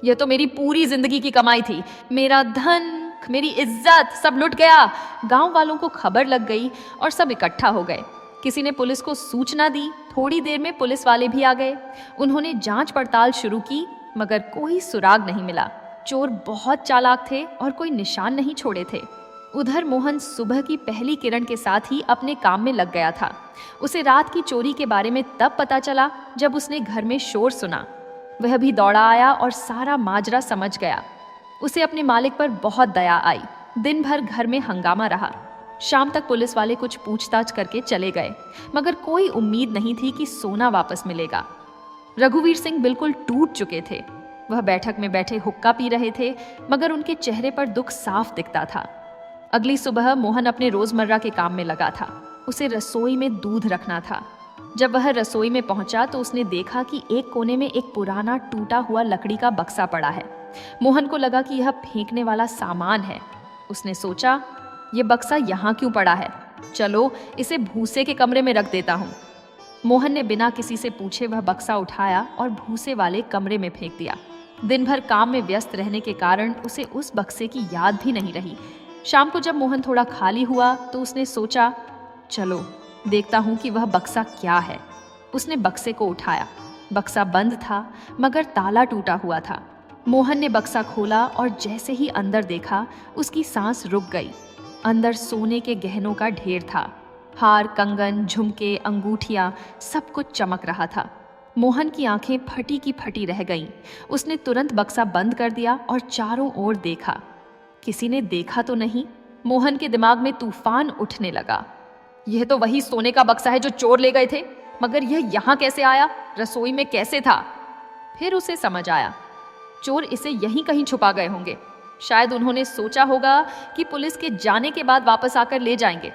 यह तो मेरी पूरी जिंदगी की कमाई थी, मेरा धन, मेरी इज्जत सब लुट गया। गांव वालों को खबर लग गई और सब इकट्ठा हो गए। किसी ने पुलिस को सूचना दी। थोड़ी देर में पुलिस वाले भी आ गए। उन्होंने जांच पड़ताल शुरू की, मगर कोई सुराग नहीं मिला। चोर बहुत चालाक थे और कोई निशान नहीं छोड़े थे। उधर मोहन सुबह की पहली किरण के साथ ही अपने काम में लग गया था। उसे रात की चोरी के बारे में तब पता चला जब उसने घर में शोर सुना। वह भी दौड़ा आया और सारा माजरा समझ गया। उसे अपने मालिक पर बहुत दया आई। दिन भर घर में हंगामा रहा। शाम तक पुलिस वाले कुछ पूछताछ करके चले गए, मगर कोई उम्मीद नहीं थी कि सोना वापस मिलेगा। रघुवीर सिंह बिल्कुल टूट चुके थे। वह बैठक में बैठे हुक्का पी रहे थे, मगर उनके चेहरे पर दुख साफ दिखता था। अगली सुबह मोहन अपने रोजमर्रा के काम में लगा था। उसे रसोई में दूध रखना था। जब वह रसोई में पहुंचा तो उसने देखा कि एक कोने में एक पुराना टूटा हुआ लकड़ी का बक्सा पड़ा है। मोहन को लगा कि यह फेंकने वाला सामान है। उसने सोचा, यह बक्सा यहाँ क्यों पड़ा है, चलो इसे भूसे के कमरे में रख देता हूँ। मोहन ने बिना किसी से पूछे वह बक्सा उठाया और भूसे वाले कमरे में फेंक दिया। दिन भर काम में व्यस्त रहने के कारण उसे उस बक्से की याद भी नहीं रही। शाम को जब मोहन थोड़ा खाली हुआ तो उसने सोचा, चलो देखता हूं कि वह बक्सा क्या है। उसने बक्से को उठाया। बक्सा बंद था, मगर ताला टूटा हुआ था। मोहन ने बक्सा खोला और जैसे ही अंदर देखा, उसकी सांस रुक गई। अंदर सोने के गहनों का ढेर था। हार, कंगन, झुमके, अंगूठियां, सब कुछ चमक रहा था। मोहन की आंखें फटी की फटी रह गईं। उसने तुरंत बक्सा बंद कर दिया और चारों ओर देखा। किसी ने देखा तो नहीं। मोहन के दिमाग में तूफान उठने लगा। यह तो वही सोने का बक्सा है जो चोर ले गए थे, मगर यह यहाँ कैसे आया, रसोई में कैसे था? फिर उसे समझ आया, चोर इसे यहीं कहीं छुपा गए होंगे। शायद उन्होंने सोचा होगा कि पुलिस के जाने के बाद वापस आकर ले जाएंगे।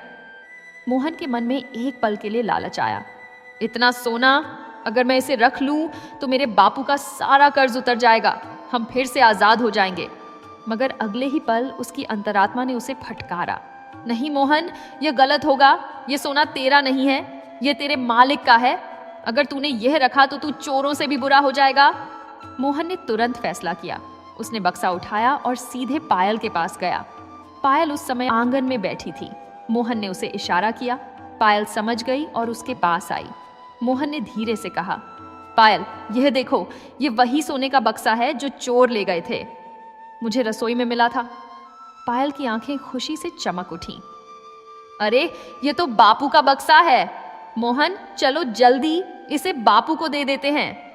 मोहन के मन में एक पल के लिए लालच आया। इतना सोना, अगर मैं इसे रख लूं तो मेरे बापू का सारा कर्ज उतर जाएगा, हम फिर से आजाद हो जाएंगे। मगर अगले ही पल उसकी अंतरात्मा ने उसे फटकारा। नहीं मोहन, यह गलत होगा। यह सोना तेरा नहीं है, यह तेरे मालिक का है। अगर तूने यह रखा तो तू चोरों से भी बुरा हो जाएगा। मोहन ने तुरंत फैसला किया। उसने बक्सा उठाया और सीधे पायल के पास गया। पायल उस समय आंगन में बैठी थी। मोहन ने उसे इशारा किया। पायल समझ गई और उसके पास आई। मोहन ने धीरे से कहा, पायल, यह देखो, यह वही सोने का बक्सा है जो चोर ले गए थे। मुझे रसोई में मिला था। पायल की आंखें खुशी से चमक उठीं। अरे, यह तो बापू का बक्सा है। मोहन, चलो जल्दी इसे बापू को दे देते हैं।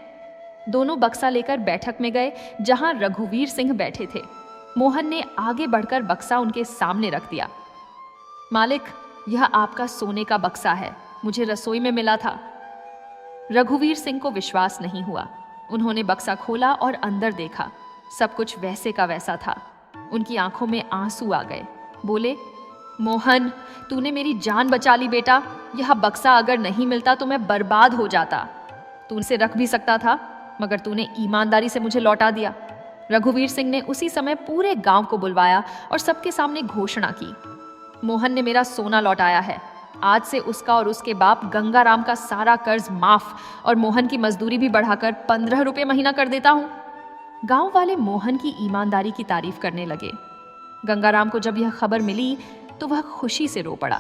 दोनों बक्सा लेकर बैठक में गए जहां रघुवीर सिंह बैठे थे। मोहन ने आगे बढ़कर बक्सा उनके सामने रख दिया। मालिक, यह आपका सोने का बक्सा है, मुझे रसोई में मिला था। रघुवीर सिंह को विश्वास नहीं हुआ। उन्होंने बक्सा खोला और अंदर देखा। सब कुछ वैसे का वैसा था। उनकी आंखों में आंसू आ गए। बोले, मोहन, तूने मेरी जान बचा ली बेटा। यह बक्सा अगर नहीं मिलता तो मैं बर्बाद हो जाता। तू इसे रख भी सकता था, मगर तूने ईमानदारी से मुझे लौटा दिया। रघुवीर सिंह ने उसी समय पूरे गांव को बुलवाया और सबके सामने घोषणा की, मोहन ने मेरा सोना लौटाया है। आज से उसका और उसके बाप गंगाराम का सारा कर्ज माफ और मोहन की मजदूरी भी बढ़ाकर 15 रुपए महीना कर देता हूँ। गांव वाले मोहन की ईमानदारी की तारीफ करने लगे। गंगाराम को जब यह खबर मिली तो वह खुशी से रो पड़ा।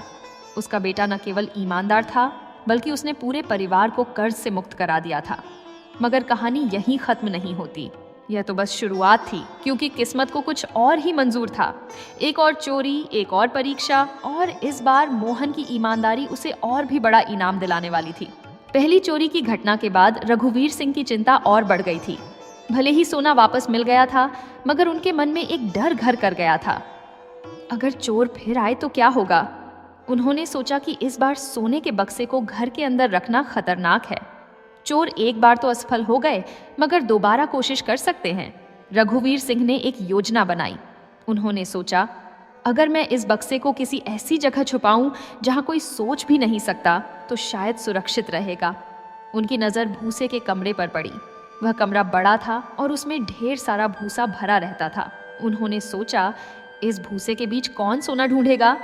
उसका बेटा न केवल ईमानदार था, बल्कि उसने पूरे परिवार को कर्ज से मुक्त करा दिया था। मगर कहानी यहीं खत्म नहीं होती। यह तो बस शुरुआत थी, क्योंकि किस्मत को कुछ और ही मंजूर था। एक और चोरी, एक और परीक्षा, और इस बार मोहन की ईमानदारी उसे और भी बड़ा इनाम दिलाने वाली थी। पहली चोरी की घटना के बाद रघुवीर सिंह की चिंता और बढ़ गई थी। भले ही सोना वापस मिल गया था, मगर उनके मन में एक डर घर कर गया था। अगर चोर फिर आए तो क्या होगा? उन्होंने सोचा कि इस बार सोने के बक्से को घर के अंदर रखना खतरनाक है। चोर एक बार तो असफल हो गए, मगर दोबारा कोशिश कर सकते हैं। रघुवीर सिंह ने एक योजना बनाई। उन्होंने सोचा, अगर मैं इस बक्से को किसी ऐसी जगह छुपाऊं जहां कोई सोच भी नहीं सकता, तो शायद सुरक्षित रहेगा। उनकी नज़र भूसे के कमरे पर पड़ी। वह कमरा बड़ा था और उसमें ढेर सारा भूसा भरा रहता था। उन्होंने सोचा, इस भूसे के बीच कौन सोना ढूंढेगा?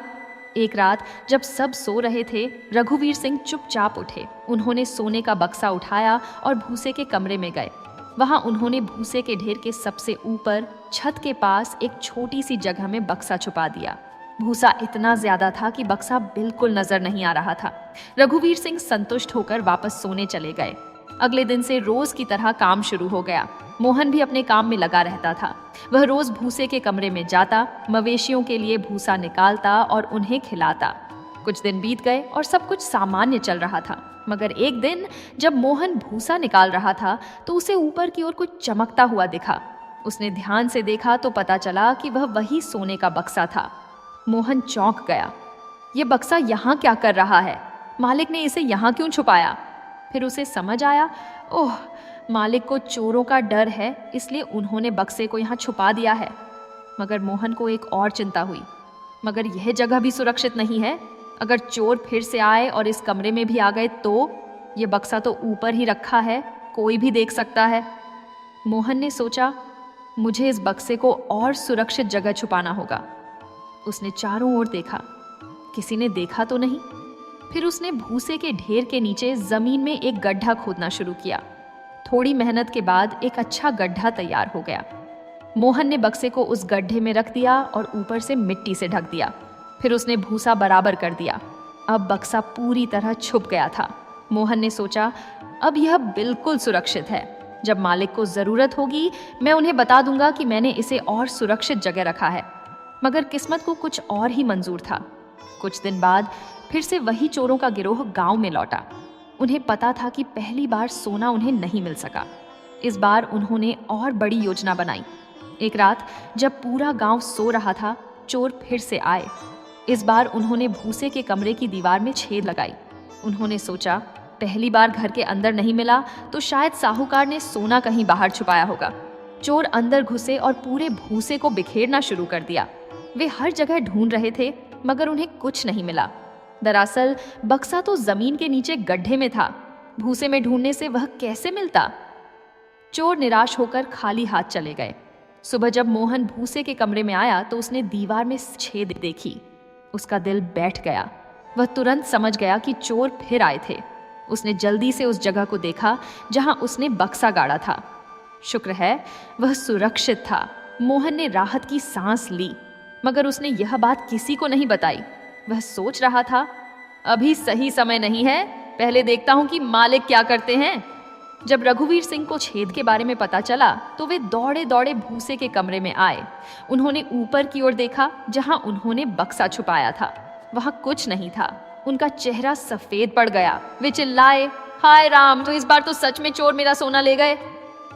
एक रात जब सब सो रहे थे, रघुवीर सिंह चुपचाप उठे। उन्होंने सोने का बक्सा उठाया और भूसे के कमरे में गए। वहां उन्होंने भूसे के ढेर के सबसे ऊपर छत के पास एक छोटी सी जगह में बक्सा छुपा दिया। भूसा इतना ज्यादा था कि बक्सा बिल्कुल नजर नहीं आ रहा था। रघुवीर सिंह संतुष्ट होकर वापस सोने चले गए। अगले दिन से रोज की तरह काम शुरू हो गया। मोहन भी अपने काम में लगा रहता था। वह रोज भूसे के कमरे में जाता, मवेशियों के लिए भूसा निकालता और उन्हें खिलाता। कुछ दिन बीत गए और सब कुछ सामान्य चल रहा था। मगर एक दिन जब मोहन भूसा निकाल रहा था तो उसे ऊपर की ओर कुछ चमकता हुआ दिखा। उसने ध्यान से देखा तो पता चला कि वह वही सोने का बक्सा था। मोहन चौंक गया। यह बक्सा यहाँ क्या कर रहा है? मालिक ने इसे यहाँ क्यों छुपाया? फिर उसे समझ आया, ओह, मालिक को चोरों का डर है, इसलिए उन्होंने बक्से को यहाँ छुपा दिया है। मगर मोहन को एक और चिंता हुई। मगर यह जगह भी सुरक्षित नहीं है। अगर चोर फिर से आए और इस कमरे में भी आ गए तो? ये बक्सा तो ऊपर ही रखा है, कोई भी देख सकता है। मोहन ने सोचा, मुझे इस बक्से को और सुरक्षित जगह छुपाना होगा। उसने चारों ओर देखा, किसी ने देखा तो नहीं। फिर उसने भूसे के ढेर के नीचे जमीन में एक गड्ढा खोदना शुरू किया। थोड़ी मेहनत के बाद एक अच्छा गड्ढा तैयार हो गया। मोहन ने बक्से को उस गड्ढे में रख दिया और ऊपर से मिट्टी से ढक दिया। फिर उसने भूसा बराबर कर दिया। अब बक्सा पूरी तरह छुप गया था। मोहन ने सोचा, अब यह बिल्कुल सुरक्षित है। जब मालिक को जरूरत होगी, मैं उन्हें बता दूंगा कि मैंने इसे और सुरक्षित जगह रखा है। मगर किस्मत को कुछ और ही मंजूर था। कुछ दिन बाद फिर से वही चोरों का गिरोह गांव में लौटा। उन्हें पता था कि पहली बार सोना उन्हें नहीं मिल सका। इस बार उन्होंने और बड़ी योजना बनाई। एक रात जब पूरा गांव सो रहा था, चोर फिर से आए। इस बार उन्होंने भूसे के कमरे की दीवार में छेद लगाई। उन्होंने सोचा, पहली बार घर के अंदर नहीं मिला तो शायद साहूकार ने सोना कहीं बाहर छुपाया होगा। चोर अंदर घुसे और पूरे भूसे को बिखेरना शुरू कर दिया। वे हर जगह ढूंढ रहे थे, मगर उन्हें कुछ नहीं मिला। दरअसल बक्सा तो जमीन के नीचे गड्ढे में था। भूसे में ढूंढने से वह कैसे मिलता? चोर निराश होकर खाली हाथ चले गए। सुबह जब मोहन भूसे के कमरे में आया तो उसने दीवार में छेद देखी। उसका दिल बैठ गया। वह तुरंत समझ गया कि चोर फिर आए थे। उसने जल्दी से उस जगह को देखा जहां उसने बक्सा गाड़ा था। शुक्र है वह सुरक्षित था। मोहन ने राहत की सांस ली, मगर उसने यह बात किसी को नहीं बताई। वह सोच रहा था, अभी सही समय नहीं है, पहले देखता हूं कि मालिक क्या करते हैं। जब रघुवीर सिंह को छेद के बारे में पता चला तो वे दौड़े दौड़े भूसे के कमरे में आए। उन्होंने ऊपर की ओर देखा जहां उन्होंने बक्सा छुपाया था। वहां कुछ नहीं था। उनका चेहरा सफेद पड़ गया। वे चिल्लाए, हाय राम, तो इस बार तो सच में चोर मेरा सोना ले गए।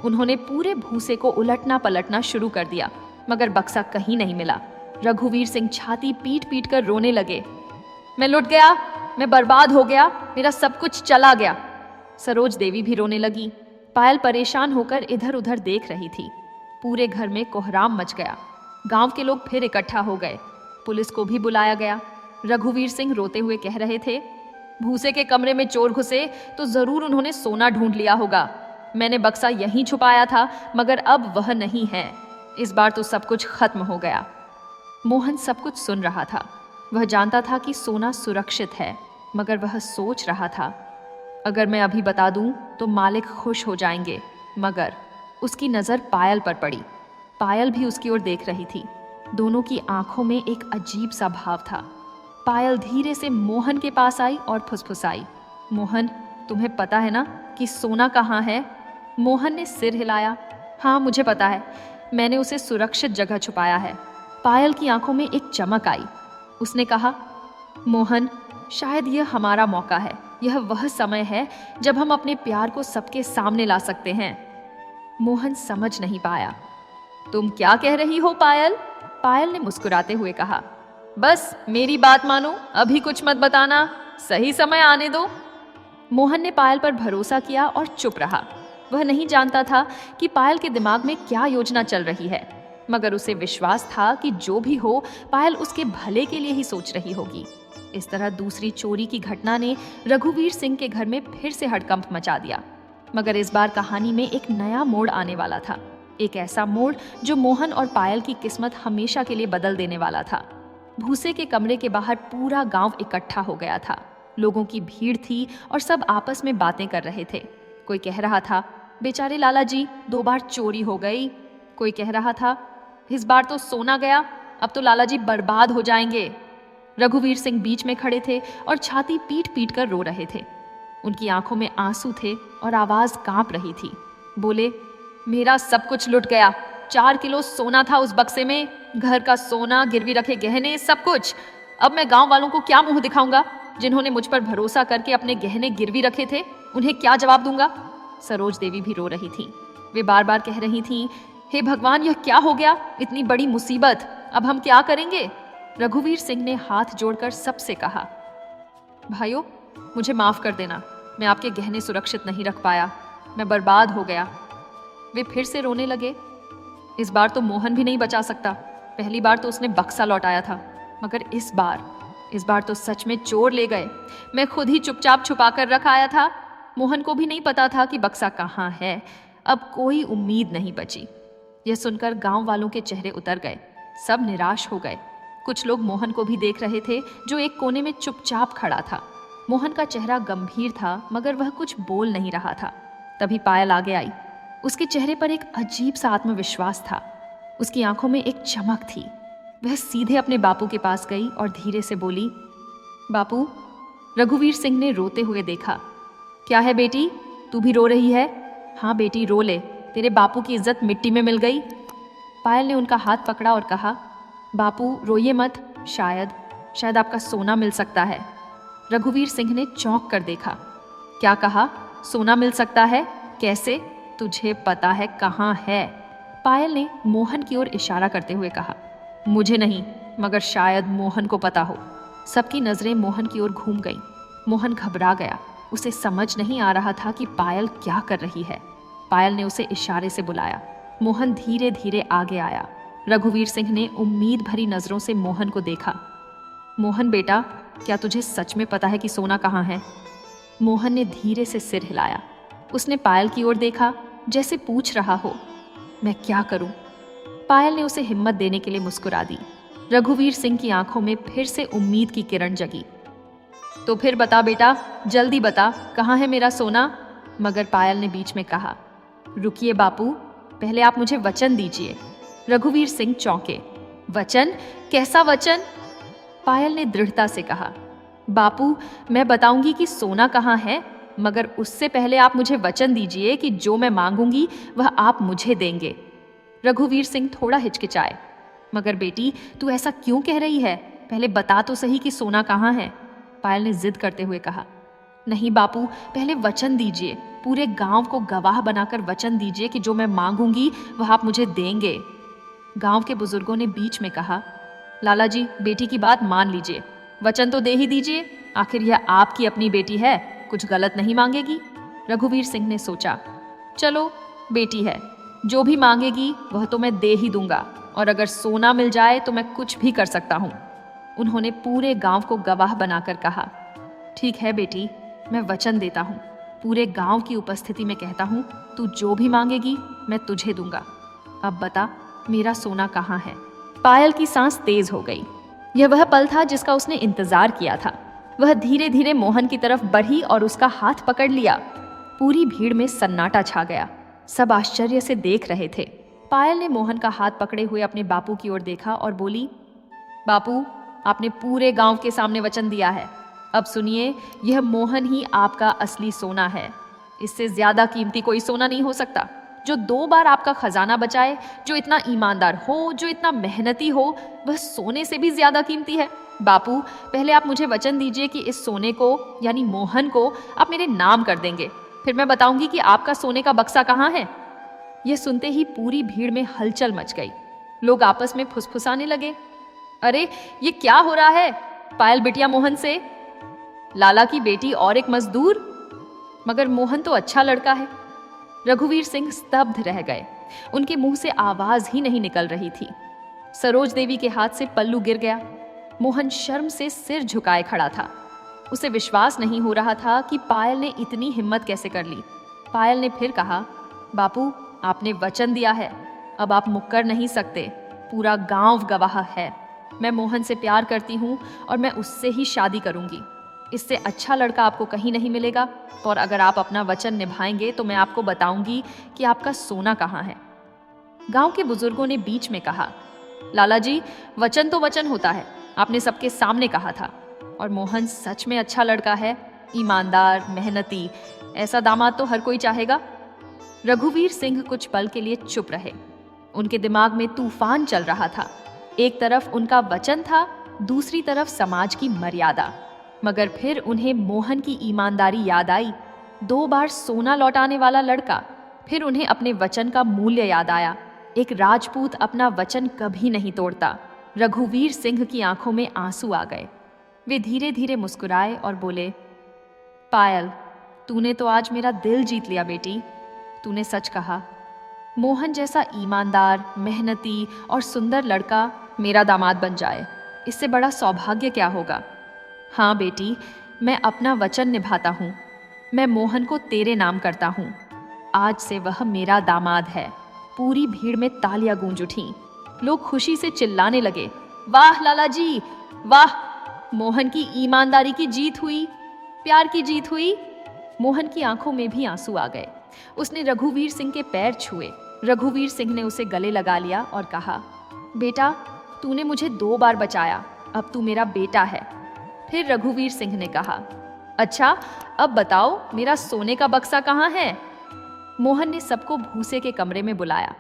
उन्होंने पूरे भूसे को उलटना पलटना शुरू कर दिया, मगर बक्सा कहीं नहीं मिला। रघुवीर सिंह छाती पीट पीट कर रोने लगे। मैं लुट गया, मैं बर्बाद हो गया, मेरा सब कुछ चला गया। सरोज देवी भी रोने लगी। पायल परेशान होकर इधर उधर देख रही थी। पूरे घर में कोहराम मच गया। गांव के लोग फिर इकट्ठा हो गए। पुलिस को भी बुलाया गया। रघुवीर सिंह रोते हुए कह रहे थे, भूसे के कमरे में चोर घुसे तो जरूर उन्होंने सोना ढूंढ लिया होगा। मैंने बक्सा यहीं छुपाया था, मगर अब वह नहीं है। इस बार तो सब कुछ खत्म हो गया। मोहन सब कुछ सुन रहा था। वह जानता था कि सोना सुरक्षित है, मगर वह सोच रहा था, अगर मैं अभी बता दूं तो मालिक खुश हो जाएंगे। मगर उसकी नज़र पायल पर पड़ी। पायल भी उसकी ओर देख रही थी। दोनों की आंखों में एक अजीब सा भाव था। पायल धीरे से मोहन के पास आई और फुसफुसाई, मोहन, तुम्हें पता है ना कि सोना कहाँ है? मोहन ने सिर हिलाया। हाँ, मुझे पता है, मैंने उसे सुरक्षित जगह छुपाया है। पायल की आंखों में एक चमक आई। उसने कहा, मोहन, शायद यह हमारा मौका है। यह वह समय है जब हम अपने प्यार को सबके सामने ला सकते हैं। मोहन समझ नहीं पाया। तुम क्या कह रही हो पायल? पायल ने मुस्कुराते हुए कहा, बस मेरी बात मानो, अभी कुछ मत बताना, सही समय आने दो। मोहन ने पायल पर भरोसा किया और चुप रहा। वह नहीं जानता था कि पायल के दिमाग में क्या योजना चल रही है, मगर उसे विश्वास था कि जो भी हो, पायल उसके भले के लिए ही सोच रही होगी। इस तरह दूसरी चोरी की घटना ने रघुवीर सिंह के घर में फिर से हड़कंप मचा दिया। मगर इस बार कहानी में एक नया मोड़ आने वाला था। एक ऐसा मोड़ जो मोहन और पायल की किस्मत हमेशा के लिए बदल देने वाला था। भूसे के कमरे के बाहर पूरा गांव इकट्ठा हो गया था। लोगों की भीड़ थी और सब आपस में बातें कर रहे थे। कोई कह रहा था, बेचारे लाला जी, 2 बार चोरी हो गई। कोई कह रहा था, इस बार तो सोना गया, अब तो लाला जी बर्बाद हो जाएंगे। रघुवीर सिंह बीच में खड़े थे और छाती पीट पीट कर रो रहे थे। उनकी आंखों में आंसू थे और आवाज कांप रही थी। बोले, मेरा सब कुछ लुट गया। 4 किलो सोना था उस बक्से में, घर का सोना, गिरवी रखे गहने, सब कुछ। अब मैं गांव वालों को क्या मुंह दिखाऊंगा? जिन्होंने मुझ पर भरोसा करके अपने गहने गिरवी रखे थे, उन्हें क्या जवाब दूंगा? सरोज देवी भी रो रही थी। वे बार बार कह रही थीं, हे भगवान, यह क्या हो गया? इतनी बड़ी मुसीबत, अब हम क्या करेंगे? रघुवीर सिंह ने हाथ जोड़कर सबसे कहा, भाइयों, मुझे माफ कर देना, मैं आपके गहने सुरक्षित नहीं रख पाया, मैं बर्बाद हो गया। वे फिर से रोने लगे। इस बार तो मोहन भी नहीं बचा सकता। पहली बार तो उसने बक्सा लौटाया था, मगर इस बार तो सच में चोर ले गए। मैं खुद ही चुपचाप छुपा कर रख आया था। मोहन को भी नहीं पता था कि बक्सा कहाँ है। अब कोई उम्मीद नहीं बची। यह सुनकर गांव वालों के चेहरे उतर गए। सब निराश हो गए। कुछ लोग मोहन को भी देख रहे थे, जो एक कोने में चुपचाप खड़ा था। मोहन का चेहरा गंभीर था, मगर वह कुछ बोल नहीं रहा था। तभी पायल आगे आई। उसके चेहरे पर एक अजीब सा आत्मविश्वास था। उसकी आंखों में एक चमक थी। वह सीधे अपने बापू के पास गई और धीरे से बोली, बापू। रघुवीर सिंह ने रोते हुए देखा। क्या है बेटी, तू भी रो रही है? हाँ बेटी, रो ले, तेरे बापू की इज्जत मिट्टी में मिल गई। पायल ने उनका हाथ पकड़ा और कहा, बापू रोइए मत, शायद आपका सोना मिल सकता है। रघुवीर सिंह ने चौंक कर देखा। क्या कहा? सोना मिल सकता है? कैसे? तुझे पता है कहाँ है? पायल ने मोहन की ओर इशारा करते हुए कहा। मुझे नहीं, मगर शायद मोहन को पता हो। सबकी नजरें मोहन की ओर घूम गईं। मोहन घबरा गया। उसे समझ नहीं आ रहा था कि पायल क्या कर रही है। पायल ने उसे इशारे से बुलाया। मोहन धीरे धीरे आगे आया। रघुवीर सिंह ने उम्मीद भरी नजरों से मोहन को देखा। मोहन बेटा, क्या तुझे सच में पता है कि सोना कहाँ है? मोहन ने धीरे से सिर हिलाया। उसने पायल की ओर देखा, जैसे पूछ रहा हो, मैं क्या करूं? पायल ने उसे हिम्मत देने के लिए मुस्कुरा दी। रघुवीर सिंह की आंखों में फिर से उम्मीद की किरण जगी। तो फिर बता बेटा, जल्दी बता, कहाँ है मेरा सोना? मगर पायल ने बीच में कहा, रुकिए बापू, पहले आप मुझे वचन दीजिए। रघुवीर सिंह चौंके। वचन? कैसा वचन? पायल ने दृढ़ता से कहा, बापू, मैं बताऊंगी कि सोना कहाँ है, मगर उससे पहले आप मुझे वचन दीजिए कि जो मैं मांगूंगी वह आप मुझे देंगे। रघुवीर सिंह थोड़ा हिचकिचाए। मगर बेटी, तू ऐसा क्यों कह रही है? पहले बता तो सही कि सोना कहाँ है। पायल ने जिद करते हुए कहा, नहीं बापू, पहले वचन दीजिए, पूरे गांव को गवाह बनाकर वचन दीजिए कि जो मैं मांगूंगी वह आप मुझे देंगे। गांव के बुजुर्गों ने बीच में कहा, लाला जी, बेटी की बात मान लीजिए, वचन तो दे ही दीजिए, आखिर यह आपकी अपनी बेटी है, कुछ गलत नहीं मांगेगी। रघुवीर सिंह ने सोचा, चलो बेटी है, जो भी मांगेगी वह तो मैं दे ही दूंगा, और अगर सोना मिल जाए तो मैं कुछ भी कर सकता हूँ। उन्होंने पूरे गांव को गवाह बनाकर कहा, ठीक है बेटी, मैं वचन देता हूँ, पूरे गांव की उपस्थिति में कहता हूँ, तू जो भी मांगेगी मैं तुझे दूंगा। अब बता, मेरा सोना कहाँ है? पायल की सांस तेज हो गई। यह वह पल था जिसका उसने इंतजार किया था। वह धीरे धीरे मोहन की तरफ बढ़ी और उसका हाथ पकड़ लिया। पूरी भीड़ में सन्नाटा छा गया। सब आश्चर्य से देख रहे थे। पायल ने मोहन का हाथ पकड़े हुए अपने बापू की ओर देखा और बोली, बापू, आपने पूरे गांव के सामने वचन दिया है। अब सुनिए, यह मोहन ही आपका असली सोना है। इससे ज्यादा कीमती कोई सोना नहीं हो सकता। जो 2 बार आपका खजाना बचाए, जो इतना ईमानदार हो, जो इतना मेहनती हो, वह सोने से भी ज्यादा कीमती है। बापू, पहले आप मुझे वचन दीजिए कि इस सोने को, यानी मोहन को, आप मेरे नाम कर देंगे, फिर मैं बताऊंगी कि आपका सोने का बक्सा कहाँ है। यह सुनते ही पूरी भीड़ में हलचल मच गई। लोग आपस में फुसफुसाने लगे, अरे ये क्या हो रहा है? पायल बिटिया मोहन से, लाला की बेटी और एक मजदूर? मगर मोहन तो अच्छा लड़का है। रघुवीर सिंह स्तब्ध रह गए। उनके मुंह से आवाज ही नहीं निकल रही थी। सरोज देवी के हाथ से पल्लू गिर गया। मोहन शर्म से सिर झुकाए खड़ा था। उसे विश्वास नहीं हो रहा था कि पायल ने इतनी हिम्मत कैसे कर ली। पायल ने फिर कहा, बापू, आपने वचन दिया है, अब आप मुक्कर नहीं सकते। पूरा गांव गवाह है। मैं मोहन से प्यार करती हूँ और मैं उससे ही शादी करूंगी। इससे अच्छा लड़का आपको कहीं नहीं मिलेगा, और अगर आप अपना वचन निभाएंगे तो मैं आपको बताऊंगी कि आपका सोना कहाँ है। गांव के बुजुर्गों ने बीच में कहा, लाला जी, वचन तो वचन होता है, आपने सबके सामने कहा था, और मोहन सच में अच्छा लड़का है, ईमानदार, मेहनती, ऐसा दामाद तो हर कोई चाहेगा। रघुवीर सिंह कुछ पल के लिए चुप रहे। उनके दिमाग में तूफान चल रहा था। एक तरफ उनका वचन था, दूसरी तरफ समाज की मर्यादा। मगर फिर उन्हें मोहन की ईमानदारी याद आई। 2 बार सोना लौटाने वाला लड़का। फिर उन्हें अपने वचन का मूल्य याद आया। एक राजपूत अपना वचन कभी नहीं तोड़ता। रघुवीर सिंह की आंखों में आंसू आ गए। वे धीरे धीरे मुस्कुराए और बोले, पायल, तूने तो आज मेरा दिल जीत लिया बेटी। तूने सच कहा। मोहन जैसा ईमानदार, मेहनती और सुंदर लड़का मेरा दामाद बन जाए, इससे बड़ा सौभाग्य क्या होगा। हाँ बेटी, मैं अपना वचन निभाता हूँ। मैं मोहन को तेरे नाम करता हूँ। आज से वह मेरा दामाद है। पूरी भीड़ में तालियां गूंज उठीं। लोग खुशी से चिल्लाने लगे, वाह लाला जी, वाह, मोहन की ईमानदारी की जीत हुई, प्यार की जीत हुई। मोहन की आंखों में भी आंसू आ गए। उसने रघुवीर सिंह के पैर छुए। रघुवीर सिंह ने उसे गले लगा लिया और कहा, बेटा, तूने मुझे 2 बार बचाया, अब तू मेरा बेटा है। फिर रघुवीर सिंह ने कहा, अच्छा, अब बताओ मेरा सोने का बक्सा कहाँ है। मोहन ने सबको भूसे के कमरे में बुलाया।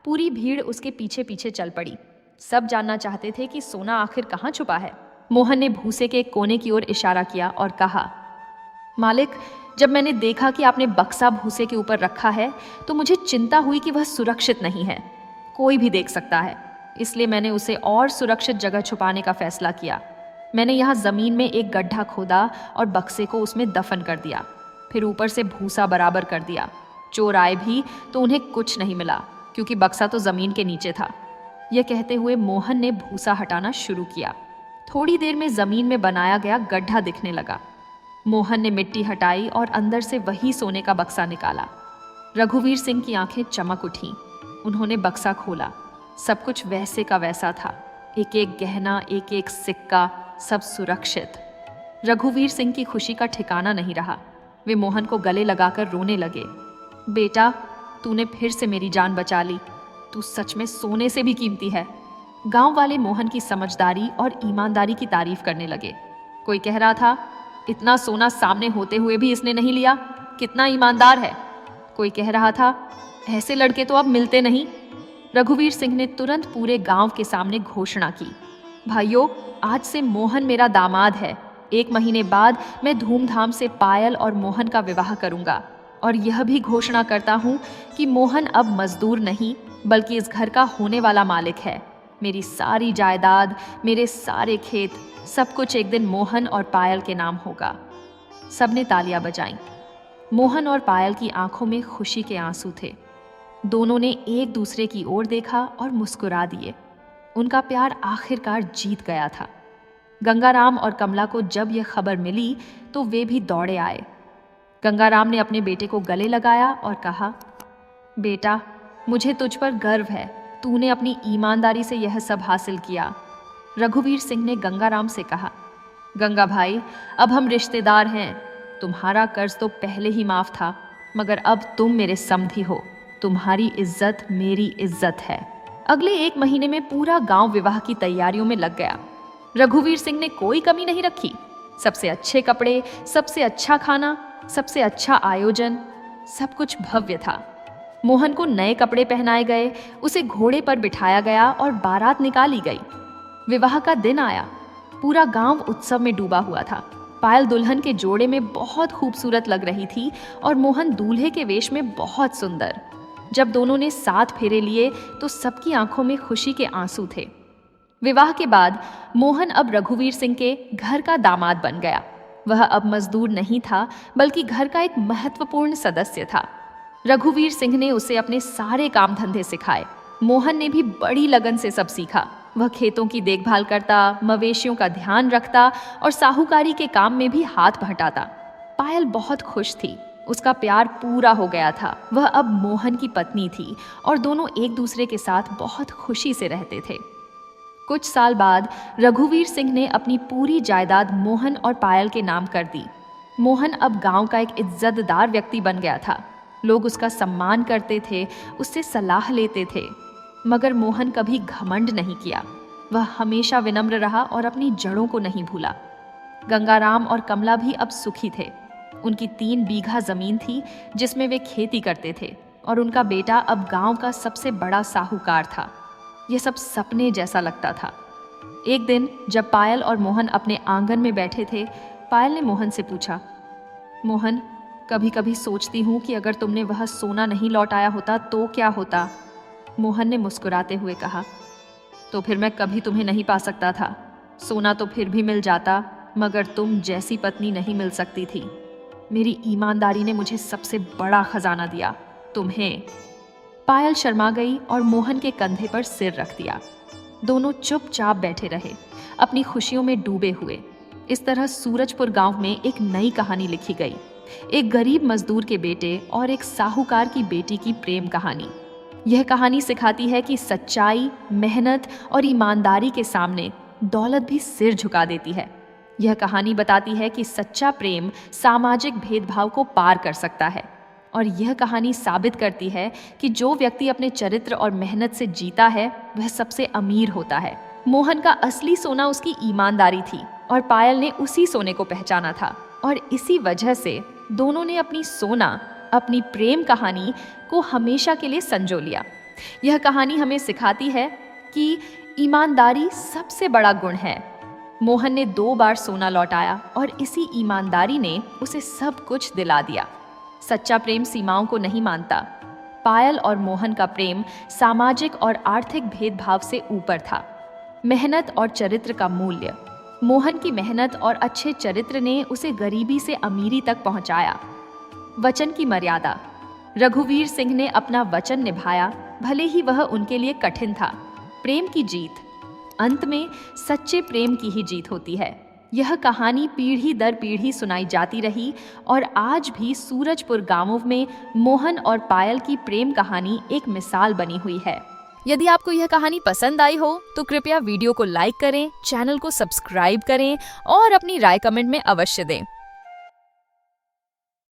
पूरी भीड़ उसके पीछे पीछे चल पड़ी। सब जानना चाहते थे कि सोना आखिर कहाँ छुपा है। मोहन ने भूसे के कोने की ओर इशारा किया और कहा, मालिक, जब मैंने देखा कि आपने बक्सा भूसे के ऊपर रखा है तो मुझे चिंता हुई कि वह सुरक्षित नहीं है, कोई भी देख सकता है, इसलिए मैंने उसे और सुरक्षित जगह छुपाने का फैसला किया। मैंने यहाँ ज़मीन में एक गड्ढा खोदा और बक्से को उसमें दफन कर दिया, फिर ऊपर से भूसा बराबर कर दिया। चोर आए भी तो उन्हें कुछ नहीं मिला, क्योंकि बक्सा तो ज़मीन के नीचे था। यह कहते हुए मोहन ने भूसा हटाना शुरू किया। थोड़ी देर में जमीन में बनाया गया गड्ढा दिखने लगा। मोहन ने मिट्टी हटाई और अंदर से वही सोने का बक्सा निकाला। रघुवीर सिंह की आंखें चमक उठीं। उन्होंने बक्सा खोला। सब कुछ वैसे का वैसा था। एक एक गहना, एक एक सिक्का, सब सुरक्षित। रघुवीर सिंह की खुशी का ठिकाना नहीं रहा। वे मोहन को गले लगाकर रोने लगे। बेटा, तूने फिर से मेरी जान बचा ली। तू सच में सोने से भी कीमती है। गांव वाले मोहन की समझदारी और ईमानदारी की तारीफ करने लगे। कोई कह रहा था, इतना सोना सामने होते हुए भी इसने नहीं लिया, कितना ईमानदार है। कोई कह रहा था, ऐसे लड़के तो अब मिलते नहीं। रघुवीर सिंह ने तुरंत पूरे गांव के सामने घोषणा की, भाइयों, आज से मोहन मेरा दामाद है। 1 महीने बाद मैं धूमधाम से पायल और मोहन का विवाह करूंगा। और यह भी घोषणा करता हूं कि मोहन अब मजदूर नहीं, बल्कि इस घर का होने वाला मालिक है। मेरी सारी जायदाद, मेरे सारे खेत, सब कुछ एक दिन मोहन और पायल के नाम होगा। सबने तालियां बजाईं। मोहन और पायल की आंखों में खुशी के आंसू थे। दोनों ने एक दूसरे की ओर देखा और मुस्कुरा दिए। उनका प्यार आखिरकार जीत गया था। गंगाराम और कमला को जब यह खबर मिली तो वे भी दौड़े आए। गंगाराम ने अपने बेटे को गले लगाया और कहा, बेटा, मुझे तुझ पर गर्व है। तूने अपनी ईमानदारी से यह सब हासिल किया। रघुवीर सिंह ने गंगाराम से कहा, गंगा भाई, अब हम रिश्तेदार हैं। तुम्हारा कर्ज तो पहले ही माफ था, मगर अब तुम मेरे समधी हो। तुम्हारी इज्जत मेरी इज्जत है। अगले 1 महीने में पूरा गांव विवाह की तैयारियों में लग गया। रघुवीर सिंह ने कोई कमी नहीं रखी। सबसे अच्छे कपड़े, सबसे अच्छा खाना, सबसे अच्छा आयोजन, सब कुछ भव्य था। मोहन को नए कपड़े पहनाए गए, उसे घोड़े पर बिठाया गया और बारात निकाली गई। विवाह का दिन आया। पूरा गांव उत्सव में डूबा हुआ था। पायल दुल्हन के जोड़े में बहुत खूबसूरत लग रही थी और मोहन दूल्हे के वेश में बहुत सुंदर। जब दोनों ने 7 फेरे लिए तो सबकी आंखों में खुशी के आंसू थे। विवाह के बाद मोहन अब रघुवीर सिंह के घर का दामाद बन गया। वह अब मजदूर नहीं था, बल्कि घर का एक महत्वपूर्ण सदस्य था। रघुवीर सिंह ने उसे अपने सारे काम धंधे सिखाए। मोहन ने भी बड़ी लगन से सब सीखा। वह खेतों की देखभाल करता, मवेशियों का ध्यान रखता और साहूकारी के काम में भी हाथ बटाता। पायल बहुत खुश थी। उसका प्यार पूरा हो गया था। वह अब मोहन की पत्नी थी और दोनों एक दूसरे के साथ बहुत खुशी से रहते थे। कुछ साल बाद रघुवीर सिंह ने अपनी पूरी जायदाद मोहन और पायल के नाम कर दी। मोहन अब गांव का एक इज्जतदार व्यक्ति बन गया था। लोग उसका सम्मान करते थे, उससे सलाह लेते थे। मगर मोहन कभी घमंड नहीं किया। वह हमेशा विनम्र रहा और अपनी जड़ों को नहीं भूला। गंगाराम और कमला भी अब सुखी थे। उनकी 3 बीघा जमीन थी जिसमें वे खेती करते थे और उनका बेटा अब गांव का सबसे बड़ा साहूकार था। यह सब सपने जैसा लगता था। एक दिन जब पायल और मोहन अपने आंगन में बैठे थे, पायल ने मोहन से पूछा, मोहन, कभी कभी सोचती हूँ कि अगर तुमने वह सोना नहीं लौटाया होता तो क्या होता। मोहन ने मुस्कुराते हुए कहा, तो फिर मैं कभी तुम्हें नहीं पा सकता था। सोना तो फिर भी मिल जाता, मगर तुम जैसी पत्नी नहीं मिल सकती थी। मेरी ईमानदारी ने मुझे सबसे बड़ा खजाना दिया, तुम्हें। पायल शर्मा गई और मोहन के कंधे पर सिर रख दिया। दोनों चुपचाप बैठे रहे, अपनी खुशियों में डूबे हुए। इस तरह सूरजपुर गांव में एक नई कहानी लिखी गई। एक गरीब मजदूर के बेटे और एक साहूकार की बेटी की प्रेम कहानी। यह कहानी सिखाती है कि सच्चाई, मेहनत और ईमानदारी के सामने दौलत भी सिर झुका देती है। यह कहानी बताती है कि सच्चा प्रेम सामाजिक भेदभाव को पार कर सकता है। और यह कहानी साबित करती है कि जो व्यक्ति अपने चरित्र और मेहनत से जीता है, वह सबसे अमीर होता है। मोहन का असली सोना उसकी ईमानदारी थी और पायल ने उसी सोने को पहचाना था। और इसी वजह से दोनों ने अपनी सोना, अपनी प्रेम कहानी को हमेशा के लिए संजो लिया। यह कहानी हमें सिखाती है कि ईमानदारी सबसे बड़ा गुण है। मोहन ने 2 बार सोना लौटाया और इसी ईमानदारी ने उसे सब कुछ दिला दिया। सच्चा प्रेम सीमाओं को नहीं मानता। पायल और मोहन का प्रेम सामाजिक और आर्थिक भेदभाव से ऊपर था। मेहनत और चरित्र का मूल्य। मोहन की मेहनत और अच्छे चरित्र ने उसे गरीबी से अमीरी तक पहुंचाया। वचन की मर्यादा। रघुवीर सिंह ने अपना वचन निभाया, भले ही वह उनके लिए कठिन था। प्रेम की जीत। अंत में सच्चे प्रेम की ही जीत होती है। यह कहानी पीढ़ी दर पीढ़ी सुनाई जाती रही और आज भी सूरजपुर गांवों में मोहन और पायल की प्रेम कहानी एक मिसाल बनी हुई है। यदि आपको यह कहानी पसंद आई हो तो कृपया वीडियो को लाइक करें, चैनल को सब्सक्राइब करें और अपनी राय कमेंट में अवश्य दें।